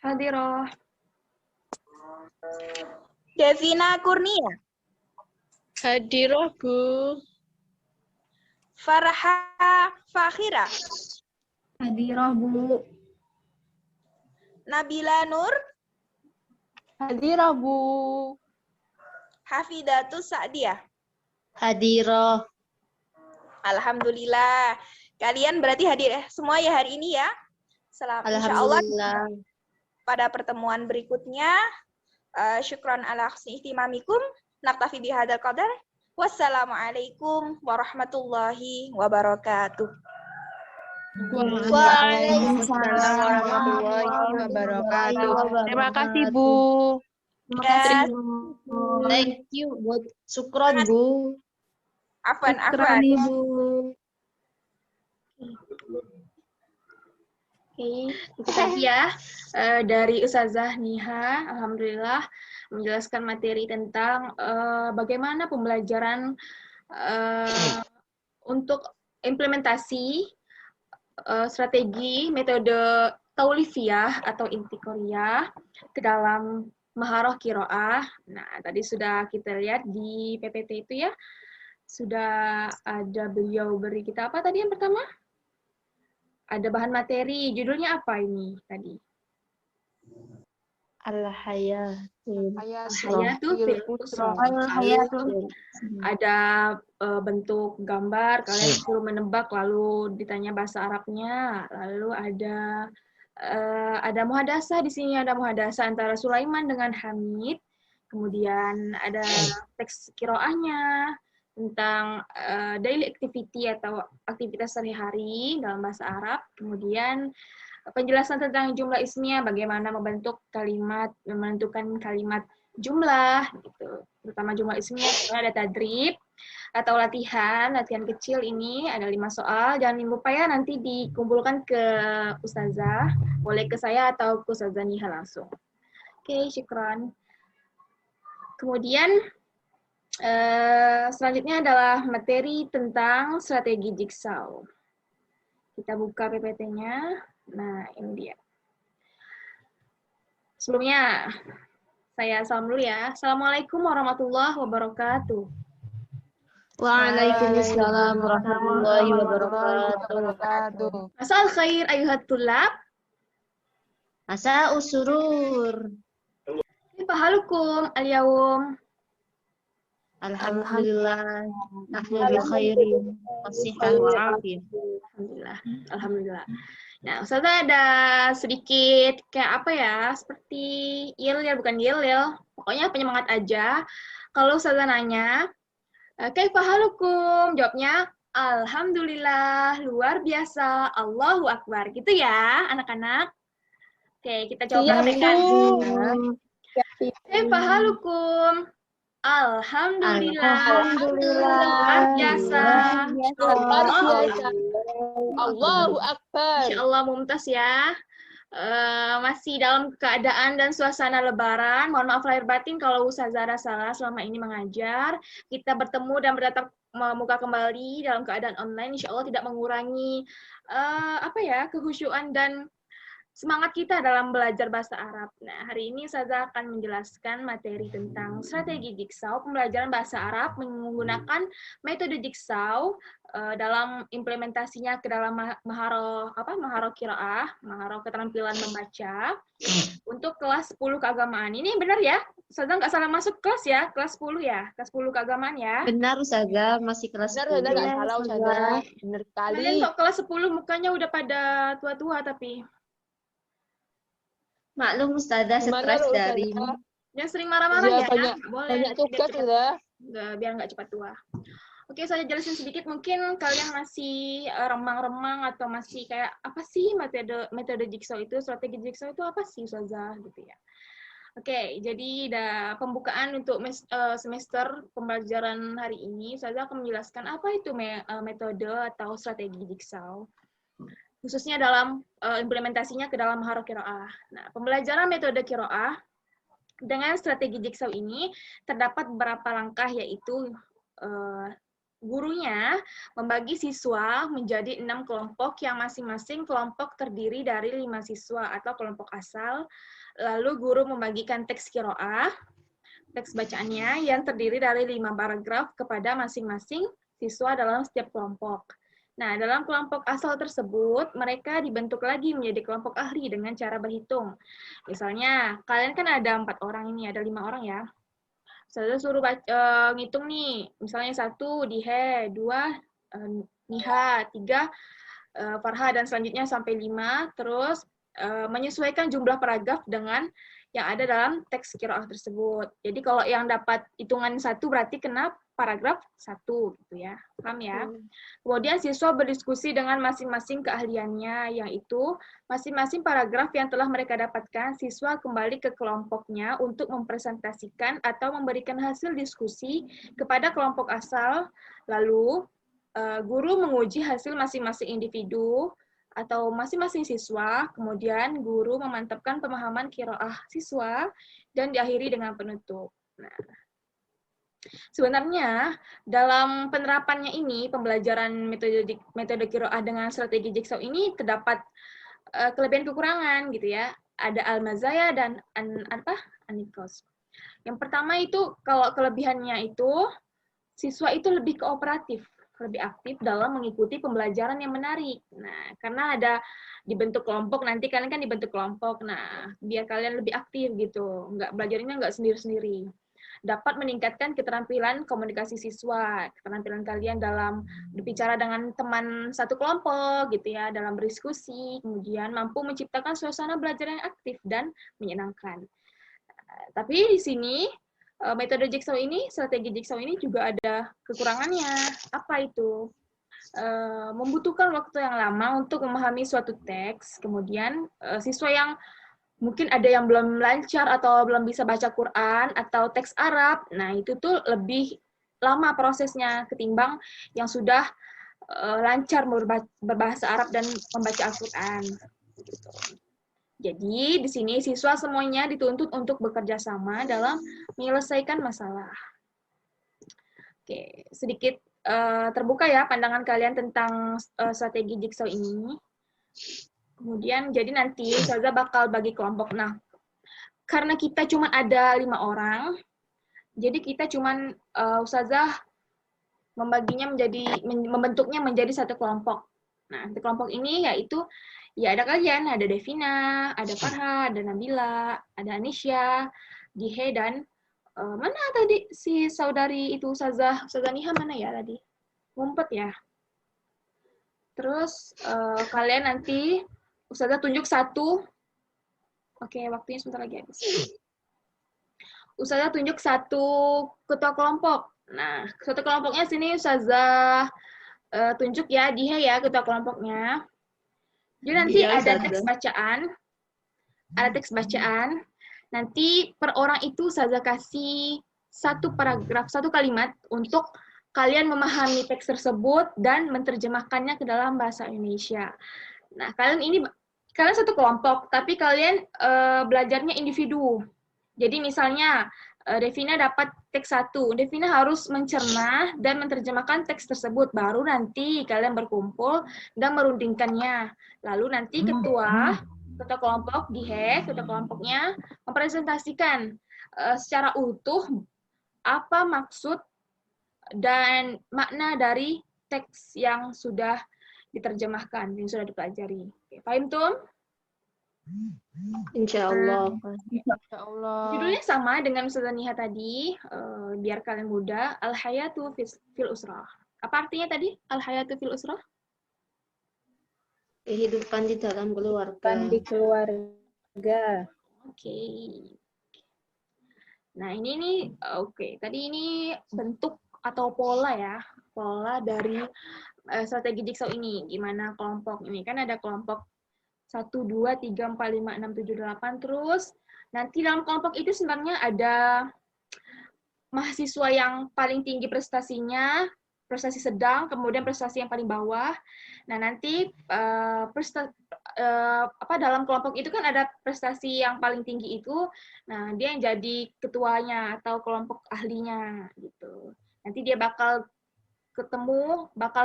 Hadirah.
Devina Kurnia?
Hadirah, Bu.
Farha Fakhira?
Hadirah, Bu.
Nabila Nur?
Hadirah, Bu.
Hafidatus Sa'diyah?
Hadirah.
Alhamdulillah. Kalian berarti hadir semua ya hari ini ya. Insya Allah
Alhamdulillah.
pada pertemuan berikutnya. Syukran ala husni ihtimamikum. Naktafi bihadzal qadar. Wassalamualaikum warahmatullahi wabarakatuh.
Waalaikumsalam warahmatullahi wabarakatuh.
Terima kasih, Bu.
Ya,
Thank you buat syukron, Bu.
afan.
Ibu.
Oke, itu tadi ya dari Ustazah Niha, alhamdulillah menjelaskan materi tentang bagaimana pembelajaran untuk implementasi strategi metode taulifiyah atau intiqoriyah ke dalam maharah qiraah. Nah, tadi sudah kita lihat di PPT itu ya, sudah ada beliau beri kita apa tadi yang pertama? Ada bahan materi, judulnya apa ini tadi?
Al-hayatul
Hayatul fil usra. Ada bentuk gambar, kalian suruh menebak, lalu ditanya bahasa Arabnya, lalu ada muhadasah di sini, ada muhadasah antara Sulaiman dengan Hamid, kemudian ada teks qiraahnya tentang daily activity atau aktivitas sehari-hari dalam bahasa Arab, kemudian penjelasan tentang jumlah ismiyah, bagaimana membentuk kalimat, menentukan kalimat jumlah, gitu. Terutama jumlah ismiyah, ada tadrib atau latihan kecil ini, ada 5 soal. Jangan lupa ya, nanti dikumpulkan ke Ustazah, boleh ke saya atau ke Ustazah Niha langsung. Oke, syukran. Kemudian, selanjutnya adalah materi tentang strategi jigsaw. Kita buka PPT-nya. Nah, ini dia. Sebelumnya, saya salam dulu ya. Assalamualaikum warahmatullahi wabarakatuh.
Waalaikumsalam warahmatullahi wabarakatuh.
Masal khair ayuhat tulab.
Asa usurur.
Kaifa halukum al-yawm?
Alhamdulillah. Nahnu bi khairin. Wasihah wa afiyah.
Alhamdulillah. Alhamdulillah. Nah, Ustazah ada sedikit kayak apa ya, seperti yel-yel, bukan yel-yel, pokoknya penyemangat aja. Kalau Ustazah nanya, kaifa halukum? Jawabnya, alhamdulillah, luar biasa, Allahu Akbar. Gitu ya, anak-anak. Oke, kita coba praktekkan. Kaifa halukum? Alhamdulillah. Luar biasa.
Luar biasa.
Allahu Akbar.
Insya Allah mumtaz ya. Masih dalam keadaan dan suasana lebaran. Mohon maaf lahir batin kalau Ustazah ada salah selama ini mengajar. Kita bertemu dan bertatap muka kembali dalam keadaan online. Insya Allah tidak mengurangi kehusyuan dan semangat kita dalam belajar bahasa Arab. Nah, hari ini Ustazah akan menjelaskan materi tentang strategi jigsaw pembelajaran bahasa Arab menggunakan metode jigsaw dalam implementasinya ke dalam maharoh qiraah, maharoh keterampilan membaca untuk kelas 10 keagamaan. Ini benar ya? Ustazah nggak salah masuk kelas ya? Kelas 10 ya? Kelas 10 keagamaan ya?
Benar Ustazah, masih kelas
Benar,
10.
nggak salah Ustazah. Benar
Kalian
kali.
kok kelas 10 mukanya udah pada tua-tua tapi
Maklum Ustazah,
Gimana
stres
lu,
dari
Ustazah?
jangan sering marah-marah
Iya,
ya.
banyak
Nggak boleh.
banyak tugas Ustazah.
Biar nggak cepat tua. Oke, saya jelasin sedikit. Mungkin kalian masih remang-remang atau masih kayak apa sih metode jigsaw itu, strategi jigsaw itu apa sih, Ustazah gitu ya. Oke, jadi pembukaan untuk semester pembelajaran hari ini, Ustazah akan menjelaskan apa itu metode atau strategi jigsaw, khususnya dalam implementasinya ke dalam maharoh qiraah. Nah, pembelajaran metode qiraah dengan strategi jigsaw ini terdapat beberapa langkah, yaitu gurunya membagi siswa menjadi 6 kelompok yang masing-masing kelompok terdiri dari 5 siswa atau kelompok asal. Lalu guru membagikan teks qiraah, teks bacaannya yang terdiri dari 5 paragraf kepada masing-masing siswa dalam setiap kelompok. Nah, dalam kelompok asal tersebut, mereka dibentuk lagi menjadi kelompok ahli dengan cara berhitung. Misalnya, kalian kan ada 4 orang ini, ada 5 orang ya. Saya suruh ngitung nih, misalnya 1 Dihe, 2 Niha, 3 Farha, dan selanjutnya sampai 5, terus menyesuaikan jumlah paragraf dengan yang ada dalam teks qiraah tersebut. Jadi kalau yang dapat hitungan 1 berarti kena paragraf 1 gitu ya. Paham ya? Kemudian siswa berdiskusi dengan masing-masing keahliannya, yaitu masing-masing paragraf yang telah mereka dapatkan, siswa kembali ke kelompoknya untuk mempresentasikan atau memberikan hasil diskusi kepada kelompok asal. Lalu guru menguji hasil masing-masing individu atau masing-masing siswa, kemudian guru memantapkan pemahaman qiraah siswa, dan diakhiri dengan penutup. Nah, sebenarnya dalam penerapannya ini, pembelajaran metode qiraah dengan strategi jigsaw ini terdapat kelebihan kekurangan gitu ya. Ada al-mazaya dan an-niqas. Yang pertama itu, kalau kelebihannya itu siswa itu lebih kooperatif, lebih aktif dalam mengikuti pembelajaran yang menarik. Nah, karena ada dibentuk kelompok, nanti kalian kan dibentuk kelompok. Nah, biar kalian lebih aktif gitu, belajarnya nggak sendiri-sendiri. Dapat meningkatkan keterampilan komunikasi siswa, keterampilan kalian dalam berbicara dengan teman satu kelompok gitu ya, dalam berdiskusi, kemudian mampu menciptakan suasana belajar yang aktif dan menyenangkan. Tapi di sini metode jigsaw ini, strategi jigsaw ini juga ada kekurangannya. Apa itu? Membutuhkan waktu yang lama untuk memahami suatu teks, kemudian siswa yang mungkin ada yang belum lancar atau belum bisa baca Quran atau teks Arab, nah itu tuh lebih lama prosesnya ketimbang yang sudah lancar berbahasa Arab dan membaca Al-Quran. Jadi di sini siswa semuanya dituntut untuk bekerja sama dalam menyelesaikan masalah. Oke, sedikit terbuka ya pandangan kalian tentang strategi jigsaw ini. Kemudian jadi nanti Ustazah bakal bagi kelompok. Nah, karena kita cuma ada 5 orang, jadi kita cuma Ustazah membentuknya menjadi satu kelompok. Nah, di kelompok ini yaitu ya ada kalian, ada Devina, ada Farha, ada Nabila, ada Anisya, Dihe, dan mana tadi si saudari itu Ustazah Niha mana ya tadi? Ngumpet ya. Terus kalian nanti Ustazah tunjuk satu. Oke, waktunya sebentar lagi habis. Ustazah tunjuk satu ketua kelompok. Nah, ketua kelompoknya sini Ustazah tunjuk ya, Dihe ya ketua kelompoknya. Jadi nanti
Iya,
ada
Ustazah.
teks bacaan. Ada teks bacaan. Nanti per orang itu saya kasih satu paragraf, satu kalimat untuk kalian memahami teks tersebut dan menerjemahkannya ke dalam bahasa Indonesia. Nah, kalian satu kelompok, tapi kalian belajarnya individu. Jadi misalnya Devina dapat teks 1, Devina harus mencerna dan menerjemahkan teks tersebut, baru nanti kalian berkumpul dan merundingkannya. Lalu nanti ketua kelompok ketua kelompoknya mempresentasikan secara utuh apa maksud dan makna dari teks yang sudah diterjemahkan, yang sudah dipelajari. Paham, Tum?
Insya Allah.
Ya Allah.
Judulnya sama dengan Ustazah Niha tadi, biar kalian mudah. Al-Hayatu fil Usrah. Apa artinya tadi? Al-Hayatu fil Usrah?
Kehidupan di dalam keluarga.
Di keluarga.
Oke. Nah, ini nih, oke. Tadi ini bentuk atau pola ya. Pola dari strategi jigsaw ini. Gimana kelompok ini. Kan ada kelompok 1, 2, 3, 4, 5, 6, 7, 8. Terus nanti dalam kelompok itu sebenarnya ada mahasiswa yang paling tinggi prestasinya, prestasi sedang, kemudian prestasi yang paling bawah. Nah, nanti dalam kelompok itu kan ada prestasi yang paling tinggi itu, nah dia yang jadi ketuanya atau kelompok ahlinya gitu. Nanti dia bakal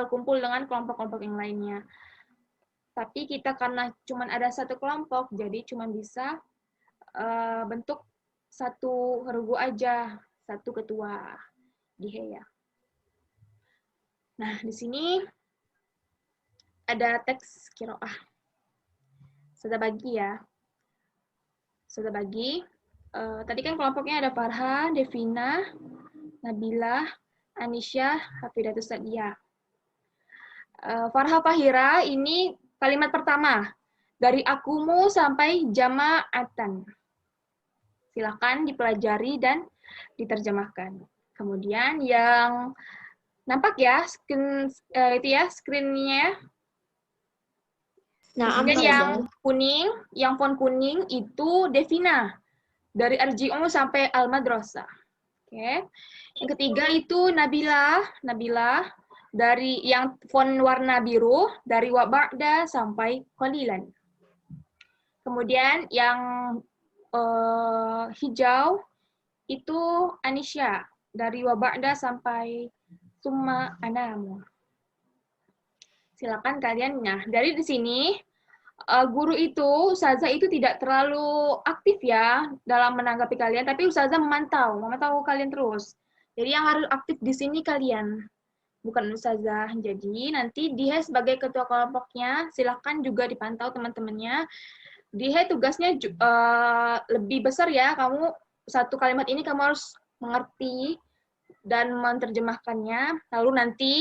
kumpul dengan kelompok-kelompok yang lainnya. Tapi kita karena cuma ada satu kelompok, jadi cuma bisa bentuk satu regu aja, satu ketua di HEA. Nah, di sini ada teks qiraah. Sudah bagi ya. Sudah bagi. Tadi kan kelompoknya ada Farha, Devina, Nabila, Anisha, Hafidatus Sadia. Farha Fahira ini kalimat pertama, dari akumu sampai jama'atan. Silakan dipelajari dan diterjemahkan. Kemudian yang nampak ya, screen-nya.
Nah,
Kemudian yang font kuning itu Devina. Dari Arji'u sampai Al-Madrasah. Oke. Yang ketiga itu Nabila. Dari yang font warna biru, dari wa ba'da sampai qalilan. Kemudian yang hijau itu Anisha, dari wa ba'da sampai summa anamu. Silakan kalian. Nah, dari di sini guru itu, Ustazah itu tidak terlalu aktif ya dalam menanggapi kalian, tapi Ustazah memantau kalian terus. Jadi yang harus aktif di sini kalian, bukan Ustazah. Jadi nanti dia sebagai ketua kelompoknya, silakan juga dipantau teman-temannya. Dia tugasnya lebih besar ya, kamu satu kalimat ini kamu harus mengerti dan menerjemahkannya. Lalu nanti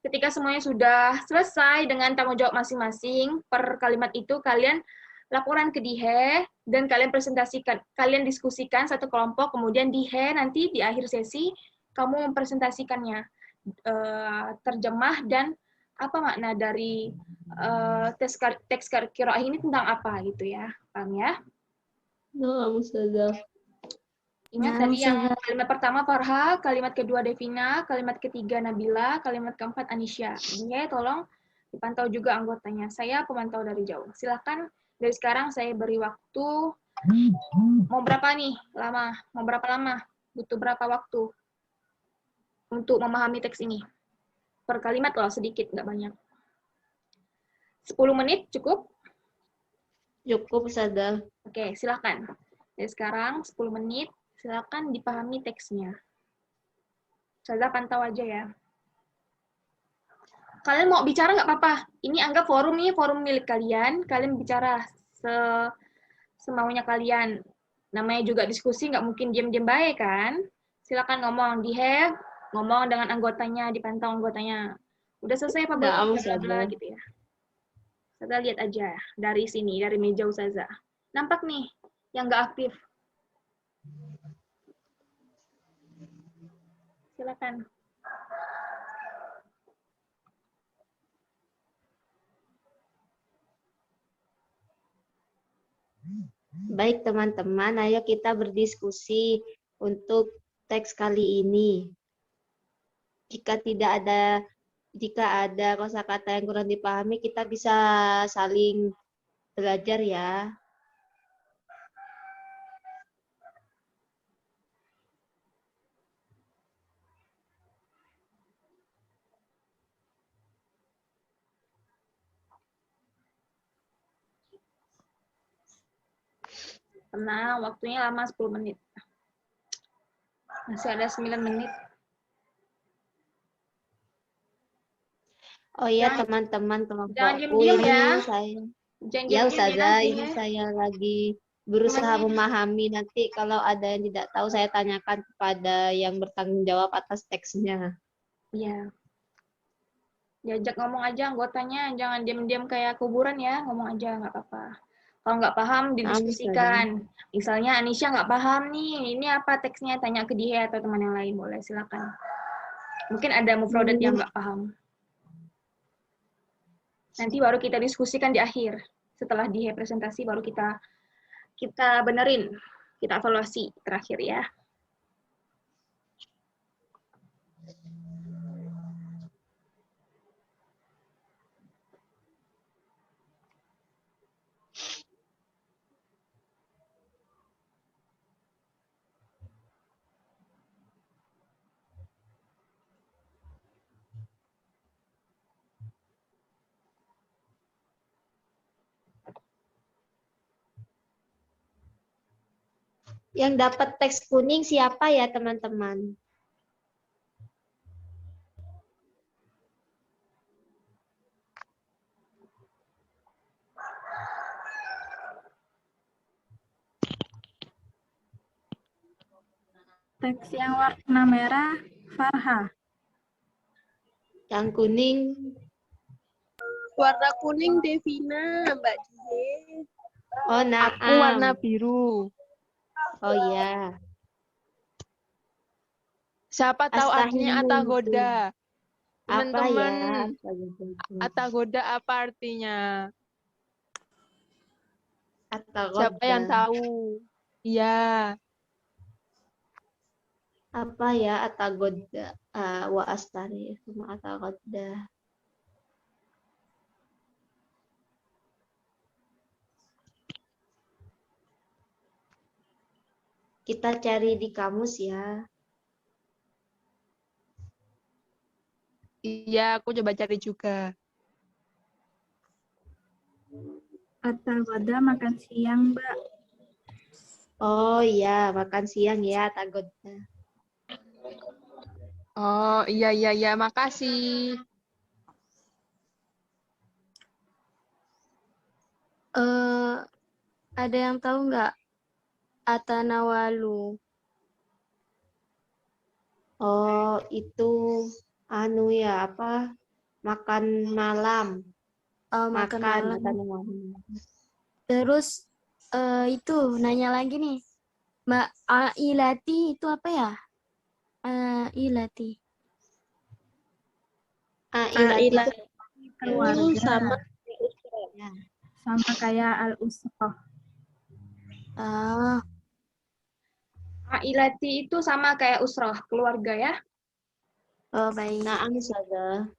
ketika semuanya sudah selesai dengan tanggung jawab masing-masing, per kalimat itu kalian laporan ke DIHE dan kalian presentasikan, kalian diskusikan satu kelompok, kemudian DIHE nanti di akhir sesi kamu mempresentasikannya, terjemah dan apa makna dari teks qiraah ini tentang apa gitu ya, paham ya?
Nah, Ustazah.
Ingat tadi yang kalimat pertama Farha, kalimat kedua Devina, kalimat ketiga Nabila, kalimat keempat Anisha. Ini tolong dipantau juga anggotanya. Saya pemantau dari jauh. Silakan dari sekarang saya beri waktu. Mau berapa nih lama? Mau berapa lama? Butuh berapa waktu untuk memahami teks ini? Per kalimat loh, sedikit, nggak banyak. 10 menit cukup?
Cukup, Ustazah.
Oke, silakan. Dari sekarang 10 menit. Silakan dipahami teksnya. Saya pantau aja ya. Kalian mau bicara nggak apa-apa. Ini anggap forum milik kalian. Kalian bicara semaunya kalian. Namanya juga diskusi, nggak mungkin diam-diam baik kan. Silakan ngomong. Ngomong dengan anggotanya, dipantau anggotanya. Udah selesai apa belum? Gitu ya. Saya lihat aja dari sini, dari meja Ustazah. Nampak nih yang nggak aktif. Silakan.
Baik teman-teman, ayo kita berdiskusi untuk teks kali ini. Jika ada kosakata yang kurang dipahami, kita bisa saling belajar ya.
Tenang, waktunya lama 10 menit. Masih ada 9 menit.
Oh iya
Jangan-
teman-teman
jangan
kelompokku
diam-diam
ini
ya.
saya.
Jangan
Ya
diam-diam
Ustazah,
ya.
ini saya lagi berusaha
Namanya-
memahami. Nanti kalau ada yang tidak tahu saya tanyakan kepada yang bertanggung jawab atas teksnya.
Iya. Diajak ngomong aja anggotanya, jangan diam-diam kayak kuburan ya, ngomong aja nggak apa-apa. Kalau nggak paham didiskusikan. Misalnya Anisha nggak paham nih, ini apa teksnya, tanya ke dia atau teman yang lain, boleh silakan. Mungkin ada mufrodat yang nggak paham. Nanti baru kita diskusikan di akhir. Setelah di presentasi baru kita benerin, kita evaluasi terakhir ya.
Yang dapat teks kuning siapa ya teman-teman?
Teks yang warna merah, Farha.
Yang kuning,
Warna kuning Devina, Mbak Jihe.
oh
Aku warna
Naam.
biru.
Oh ya.
Siapa tahu artinya
Astahimu.
atagoda?
Apa
Teman-teman,
ya?
atagoda apa artinya?
Atagoda.
Siapa yang tahu? Iya.
Apa ya atagoda? Wa astari sama atagoda. Kita cari di kamus ya.
Iya, aku coba cari juga.
Atagoda makan siang, Mbak.
Oh iya, makan siang ya atagoda.
Oh, iya, makasih.
Ada yang tahu nggak? Atanawalu.
Oh, itu anu ya apa? Makan malam.
Makan malam.
malam.
Terus itu nanya lagi nih. Mbak Ailati itu apa ya? Ailati.
Ailat itu
Keluarga.
Sama
ya.
Sama kayak al-usrah.
Ailati itu sama kayak usrah, keluarga ya.
Oh baik.
Naam Ustazah.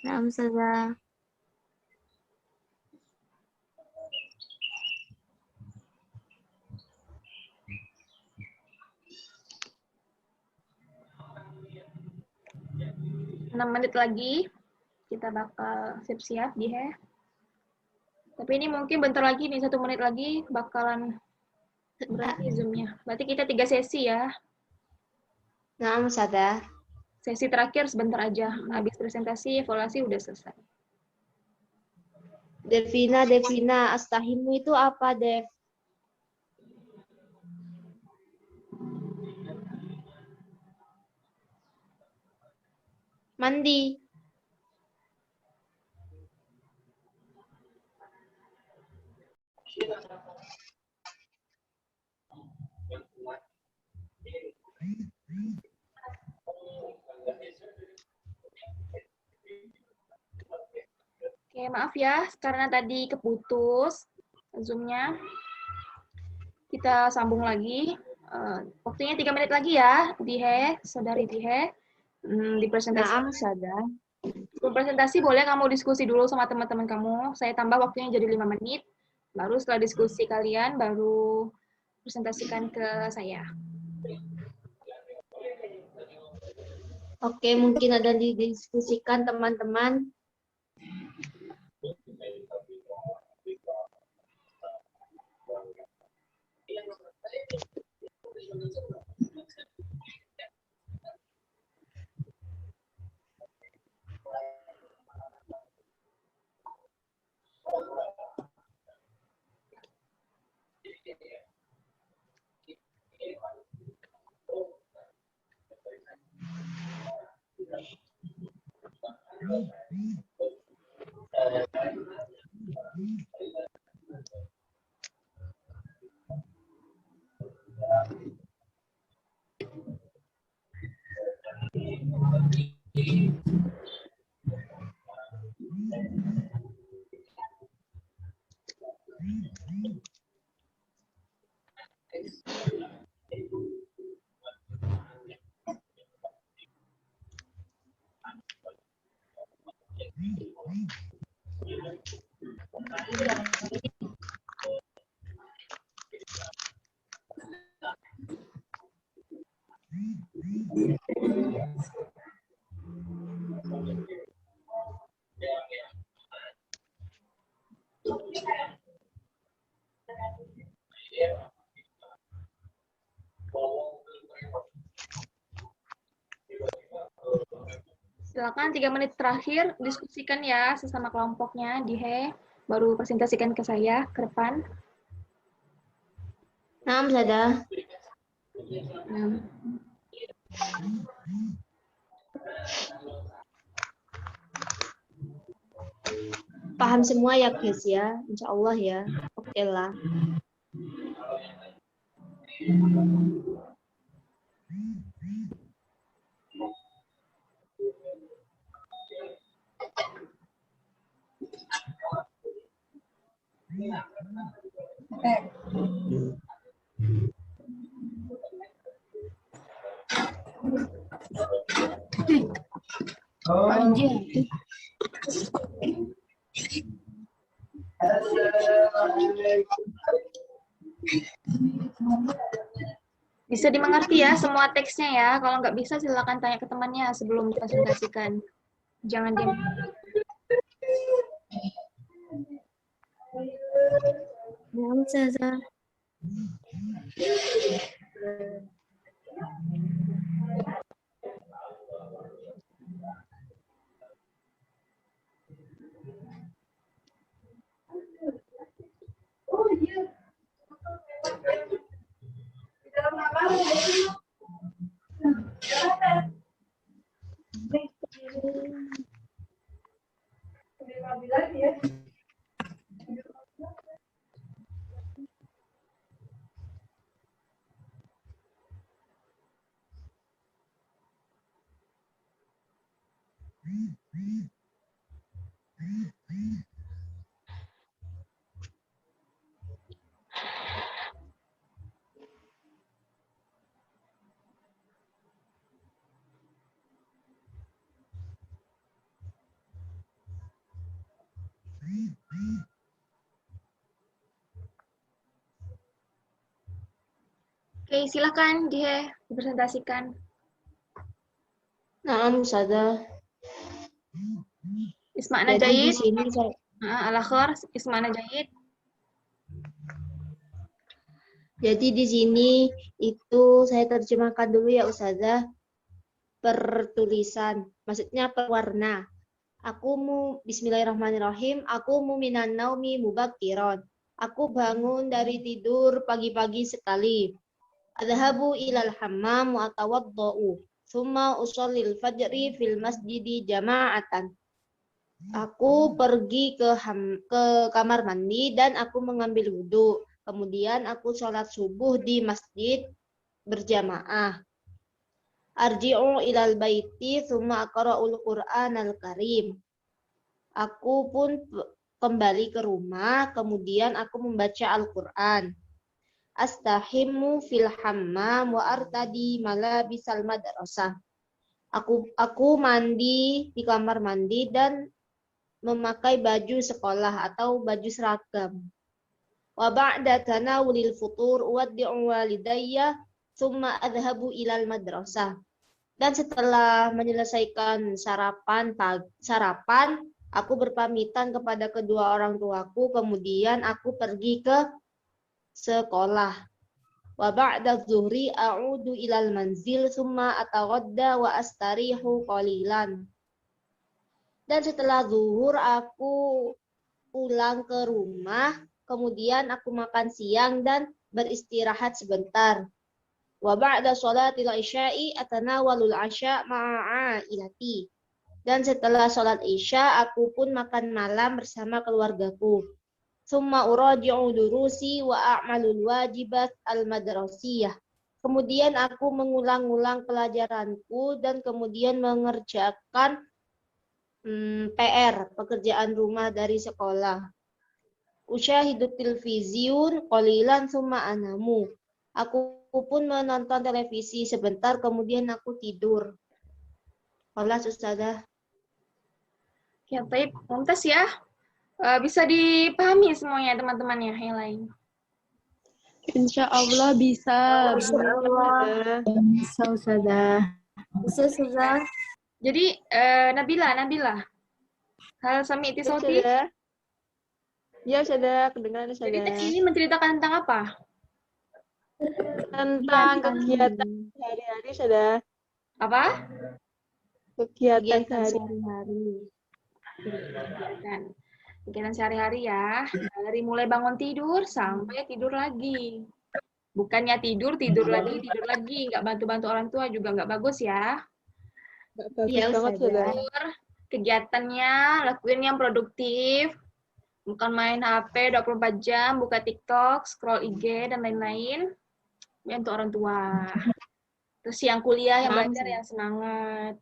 Nah, Ustazah.
Enam menit lagi kita bakal siap-siap di Tapi ini mungkin bentar lagi nih, 1 menit lagi bakalan berarti Zoom-nya. Berarti kita 3 sesi ya.
Naam Ustazah.
Sesi terakhir sebentar aja. Habis presentasi, evaluasi udah selesai.
Devina, astahimu itu apa, Dev? Mandi.
Oke, maaf ya, karena tadi keputus Zoom-nya. kita sambung lagi. Waktunya 3 menit lagi ya, Dihe, saudari Dihe. Di presentasi.
Naam, Ustazah.
Sebelum presentasi boleh kamu diskusi dulu sama teman-teman kamu. Saya tambah waktunya jadi 5 menit. Baru setelah diskusi kalian, baru presentasikan ke saya.
Oke, mungkin ada didiskusikan teman-teman.
Silakan 3 menit terakhir diskusikan ya sesama kelompoknya, Dihe. Baru presentasikan ke saya ke depan.
Naam, Ustazah. Paham semua ya guys ya, insya Allah ya. Oke lah.
Bisa dimengerti ya semua teksnya ya. Kalau nggak bisa silakan tanya ke temannya sebelum dipresentasikan. Jangan diam.
Naam, Ustazah.
Oke, silakan Dihe dipresentasikan.
Naam, Ustazah.
Isma'na
Jadi di
Jayid.
sini saya
Al-akhir, Isma'na Jayid.
Jadi di sini itu saya terjemahkan dulu ya Ustazah. Pertulisan, maksudnya perwarna. Bismillahirrahmanirrahim. Aku minan naumi mubakiron. Aku bangun dari tidur pagi-pagi sekali. Adhabu ilal hammam wa atawaddau. Summa usallil fajri fil masjidi jama'atan. Aku pergi ke kamar mandi dan aku mengambil wudhu. Kemudian aku sholat subuh di masjid berjamaah. Arji'u ilal baiti thumma aqra'ul Qur'anal Karim. Aku pun kembali ke rumah, kemudian aku membaca Al-Qur'an. Astahimmu fil hammam wa artadi malabisal madrasah. Aku mandi di kamar mandi dan memakai baju sekolah atau baju seragam. Wa ba'da tanawulil futur uwaddi'u walidayya thumma adhabu ilal madrasah. Dan setelah menyelesaikan sarapan, aku berpamitan kepada kedua orang tuaku, kemudian aku pergi ke sekolah. Wa ba'da zuhri a'udu ilal manzil thumma ataghadda wa astarihu qalilan. Dan setelah zuhur aku pulang ke rumah, kemudian aku makan siang dan beristirahat sebentar. Wa ba'da sholatil isya'i atanawalul asya' ma'a ailati. Dan setelah sholat isya, aku pun makan malam bersama keluargaku. Summa uraji'u durusi wa a'malul wajibat al-madrasiyah. Kemudian aku mengulang-ulang pelajaranku dan kemudian mengerjakan PR, pekerjaan rumah dari sekolah. Usyahidu tilviziyun qalilan summa anamu. Aku pun menonton televisi sebentar, kemudian aku tidur. Kelas Ustazah.
Ya, baik. Mumtaz ya. Bisa dipahami semuanya teman-temannya yang lain.
Insya Allah bisa.
Bisa, Ustazah.
Bisa, Ustazah.
Jadi, Nabila. Hal sami itisoti.
Ya, Ustazah. Kedengaran,
Jadi teks
Ustazah.
ini menceritakan tentang apa?
Tentang kegiatan sehari-hari, Ustazah.
Apa?
Kegiatan
sehari-hari.
Kegiatan sehari-hari ya. Dari mulai bangun tidur sampai tidur lagi. Bukannya tidur lagi. Nggak bantu-bantu orang tua juga nggak bagus ya.
Iya, Ustazah.
Kegiatannya, lakuin yang produktif. Bukan main HP 24 jam, buka TikTok, scroll IG, dan lain-lain. Ya, untuk orang tua. Terus yang kuliah, yang belajar, yang semangat.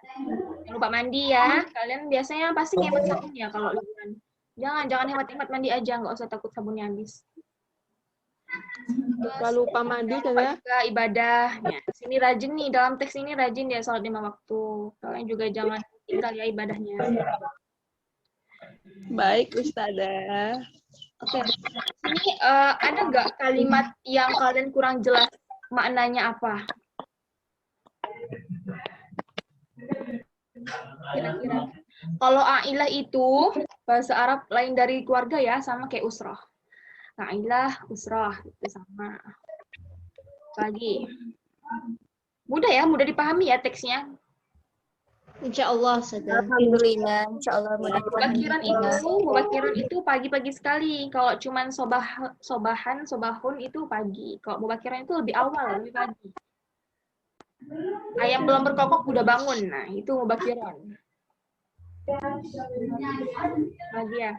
Jangan lupa mandi ya. Kalian biasanya pasti hemat sabun ya kalau liburan. Jangan hemat-hemat mandi aja, nggak usah takut sabunnya habis.
Jangan lupa mandi,
Jangan juga ibadahnya. Sini rajin nih, dalam teks ini rajin ya sholat 5 waktu. Kalian juga jangan tinggal ya ibadahnya.
Baik, Ustazah.
Oke. Ini ada nggak kalimat yang kalian kurang jelas maknanya apa? Kira-kira. Kalau ailah itu bahasa Arab lain dari keluarga ya, sama kayak usrah. Ailah, usrah itu sama. Lagi. Mudah dipahami ya teksnya.
Insya Allah, Ustazah.
Alhamdulillah, insya Allah mudah
Mubakiran itu pagi-pagi sekali. Kalau cuman sobahun itu pagi. Kalau mubakiran itu lebih awal, lebih pagi. Ayam belum berkokok udah bangun. Nah, itu mubakiran. Lagi ya.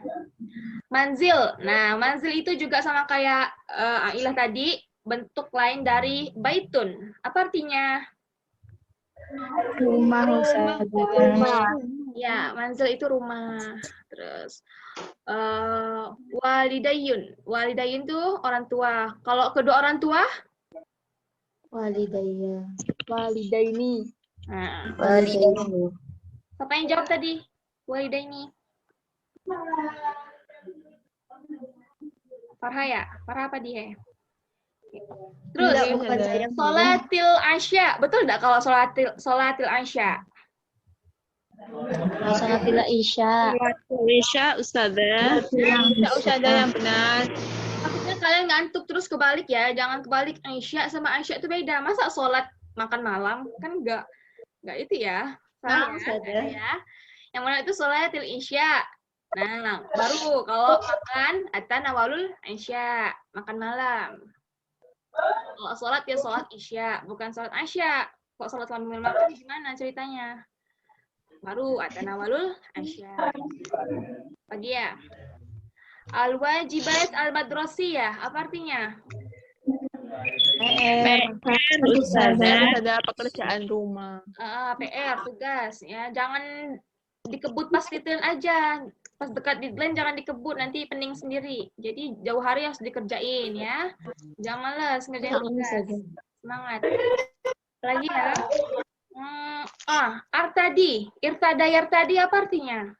Manzil. Nah, manzil itu juga sama kayak ailah tadi, bentuk lain dari baitun. Apa artinya?
Rumah, Ustazah.
Ya, manzil itu rumah. Terus walidayun. Walidayun tuh orang tua. Kalau kedua orang tua?
Walidayya.
Walidaini.
Nah,
Walidaini.
siapa yang jawab tadi? Walidaini. Farha ya? Farha apa dia? Terus,
Tidak, bukan saya.
sholatil asya. Betul nggak kalau sholatil asya?
Sholatil isya.
Isya, Ustazah. Isya, Ustazah yang benar.
Maksudnya kalian ngantuk terus kebalik ya. Jangan kebalik Aisyah sama Aisyah itu beda. Masa sholat makan malam? Kan nggak itu ya. Salah ya. Yang mana itu sholatil isya. Nah, baru kalau makan atanawalul isya, makan malam. Kalau sholat ya sholat isya, bukan sholat asya. Kok sholat sambil makan gimana ceritanya? Baru atanawalul isya. Pagi ya. Al-wajibat al-madrasiyah, apa artinya?
Ustazah, ada pekerjaan rumah.
PR, tugas. Ya, jangan dikebut pas detail aja. pas dekat deadline jangan dikebut, nanti pening sendiri. Jadi jauh hari harus dikerjain ya. Jangan malas ngerjain tugas. Semangat. Lagi ya. Artadi. Irtadi apa artinya?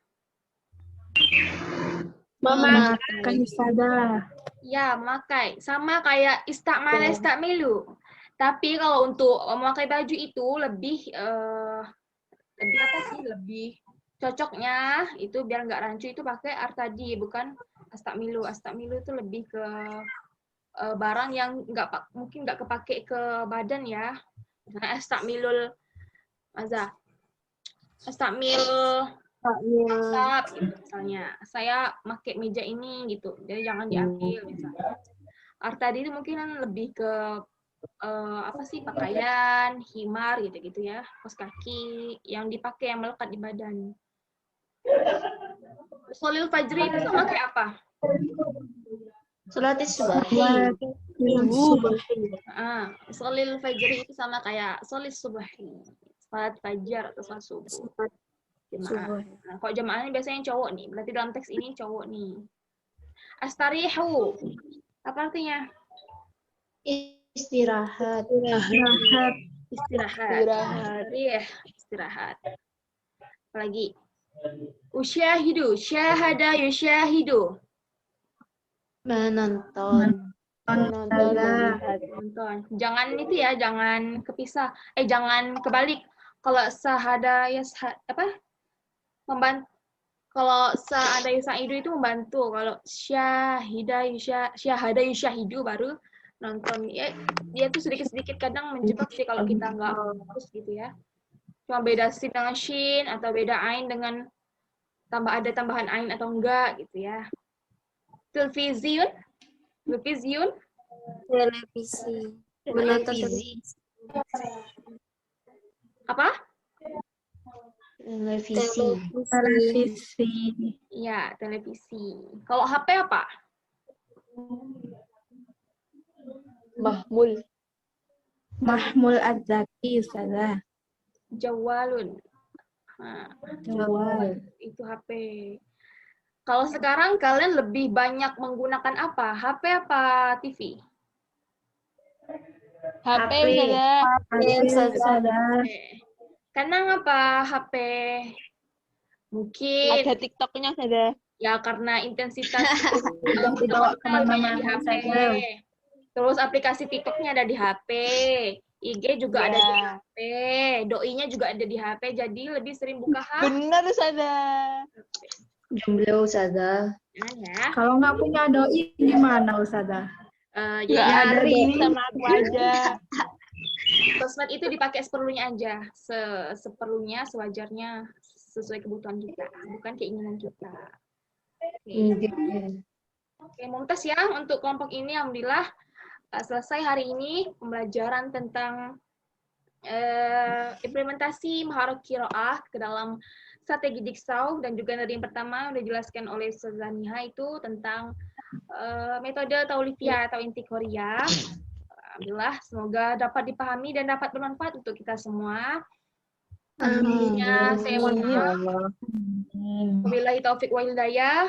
Memakai Ustazah.
Ya, memakai. Sama kayak istakmala istakmilu. Tapi kalau untuk memakai baju itu lebih lebih cocoknya itu biar nggak rancu itu pakai artadi, bukan astakmilu. Astakmilu itu lebih ke barang yang mungkin nggak kepake ke badan ya. Misalnya astakmilul maza. Astakmil atap gitu misalnya. Saya pakai meja ini gitu. Jadi jangan diambil misalnya. Artadi itu mungkin lebih ke pakaian, himar gitu-gitu ya, kaos kaki yang dipakai yang melekat di badan. Sholil fajri itu sama kayak apa?
Salatis subahi.
Sholil fajri itu sama kayak sholis subahi, salat fajar atau salat subuh. Jemaah. Nah, kalau jemaahnya biasanya cowok nih, berarti dalam teks ini cowok nih. Astarihu, apa artinya?
Istirahat.
Istirahat. Apalagi? Usyahidu, syahada yusyahidu.
Menonton.
Menonton. Jangan itu ya, jangan kepisah. Jangan kebalik. Kalau sahada membantu. Kalau sahada yusyahidu itu membantu. Kalau syahada yusyahidu baru nonton. Ya, dia tuh sedikit-sedikit kadang menjebak sih kalau kita nggak fokus gitu ya. Cuma beda sin dengan shin atau beda ain dengan ada tambahan ain atau enggak gitu ya. Televisi.
Menonton televisi.
Apa?
Televisi.
Iya, televisi. Kalau HP apa?
Mahmul Az-Zaki Ustazah.
Jawalun.
Jawal.
Itu HP. Kalau sekarang kalian lebih banyak menggunakan apa? HP apa TV?
HP,
Ustazah.
Kenang apa HP? Mungkin
Ada TikToknya ada.
ya karena intensitas
Dibawa kemana-mana
di HP.
saja.
Terus aplikasi TikToknya ada di HP, IG juga ada di HP, doi-nya juga ada di HP, jadi lebih sering buka HP.
Benar, Ustazah.
Jomblo, Ustazah.
Ya.
Kalau nggak punya doi gimana Ustazah?
Nggak ada doi sama aku aja.
Sosmed itu dipakai seperlunya aja, seperlunya, sewajarnya, sesuai kebutuhan kita, bukan keinginan kita. Oke, Mumtaz ya, untuk kelompok ini alhamdulillah selesai hari ini pembelajaran tentang implementasi maharot qiraah ke dalam strategi diksau, dan juga dari yang pertama udah dijelaskan oleh Ustazah Niha itu tentang metode taulifiyah atau intiqoriyah. Alhamdulillah, semoga dapat dipahami dan dapat bermanfaat untuk kita semua. Saya mohon maaf. Wabillahi taufik wal hidayah.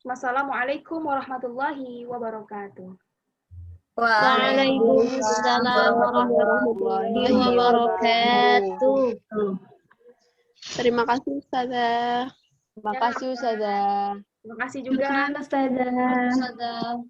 Wassalamualaikum warahmatullahi wabarakatuh.
Waalaikumsalam warahmatullahi wabarakatuh.
Terima kasih, Ustazah.
Terima kasih juga.
Ustazah.
Ustazah.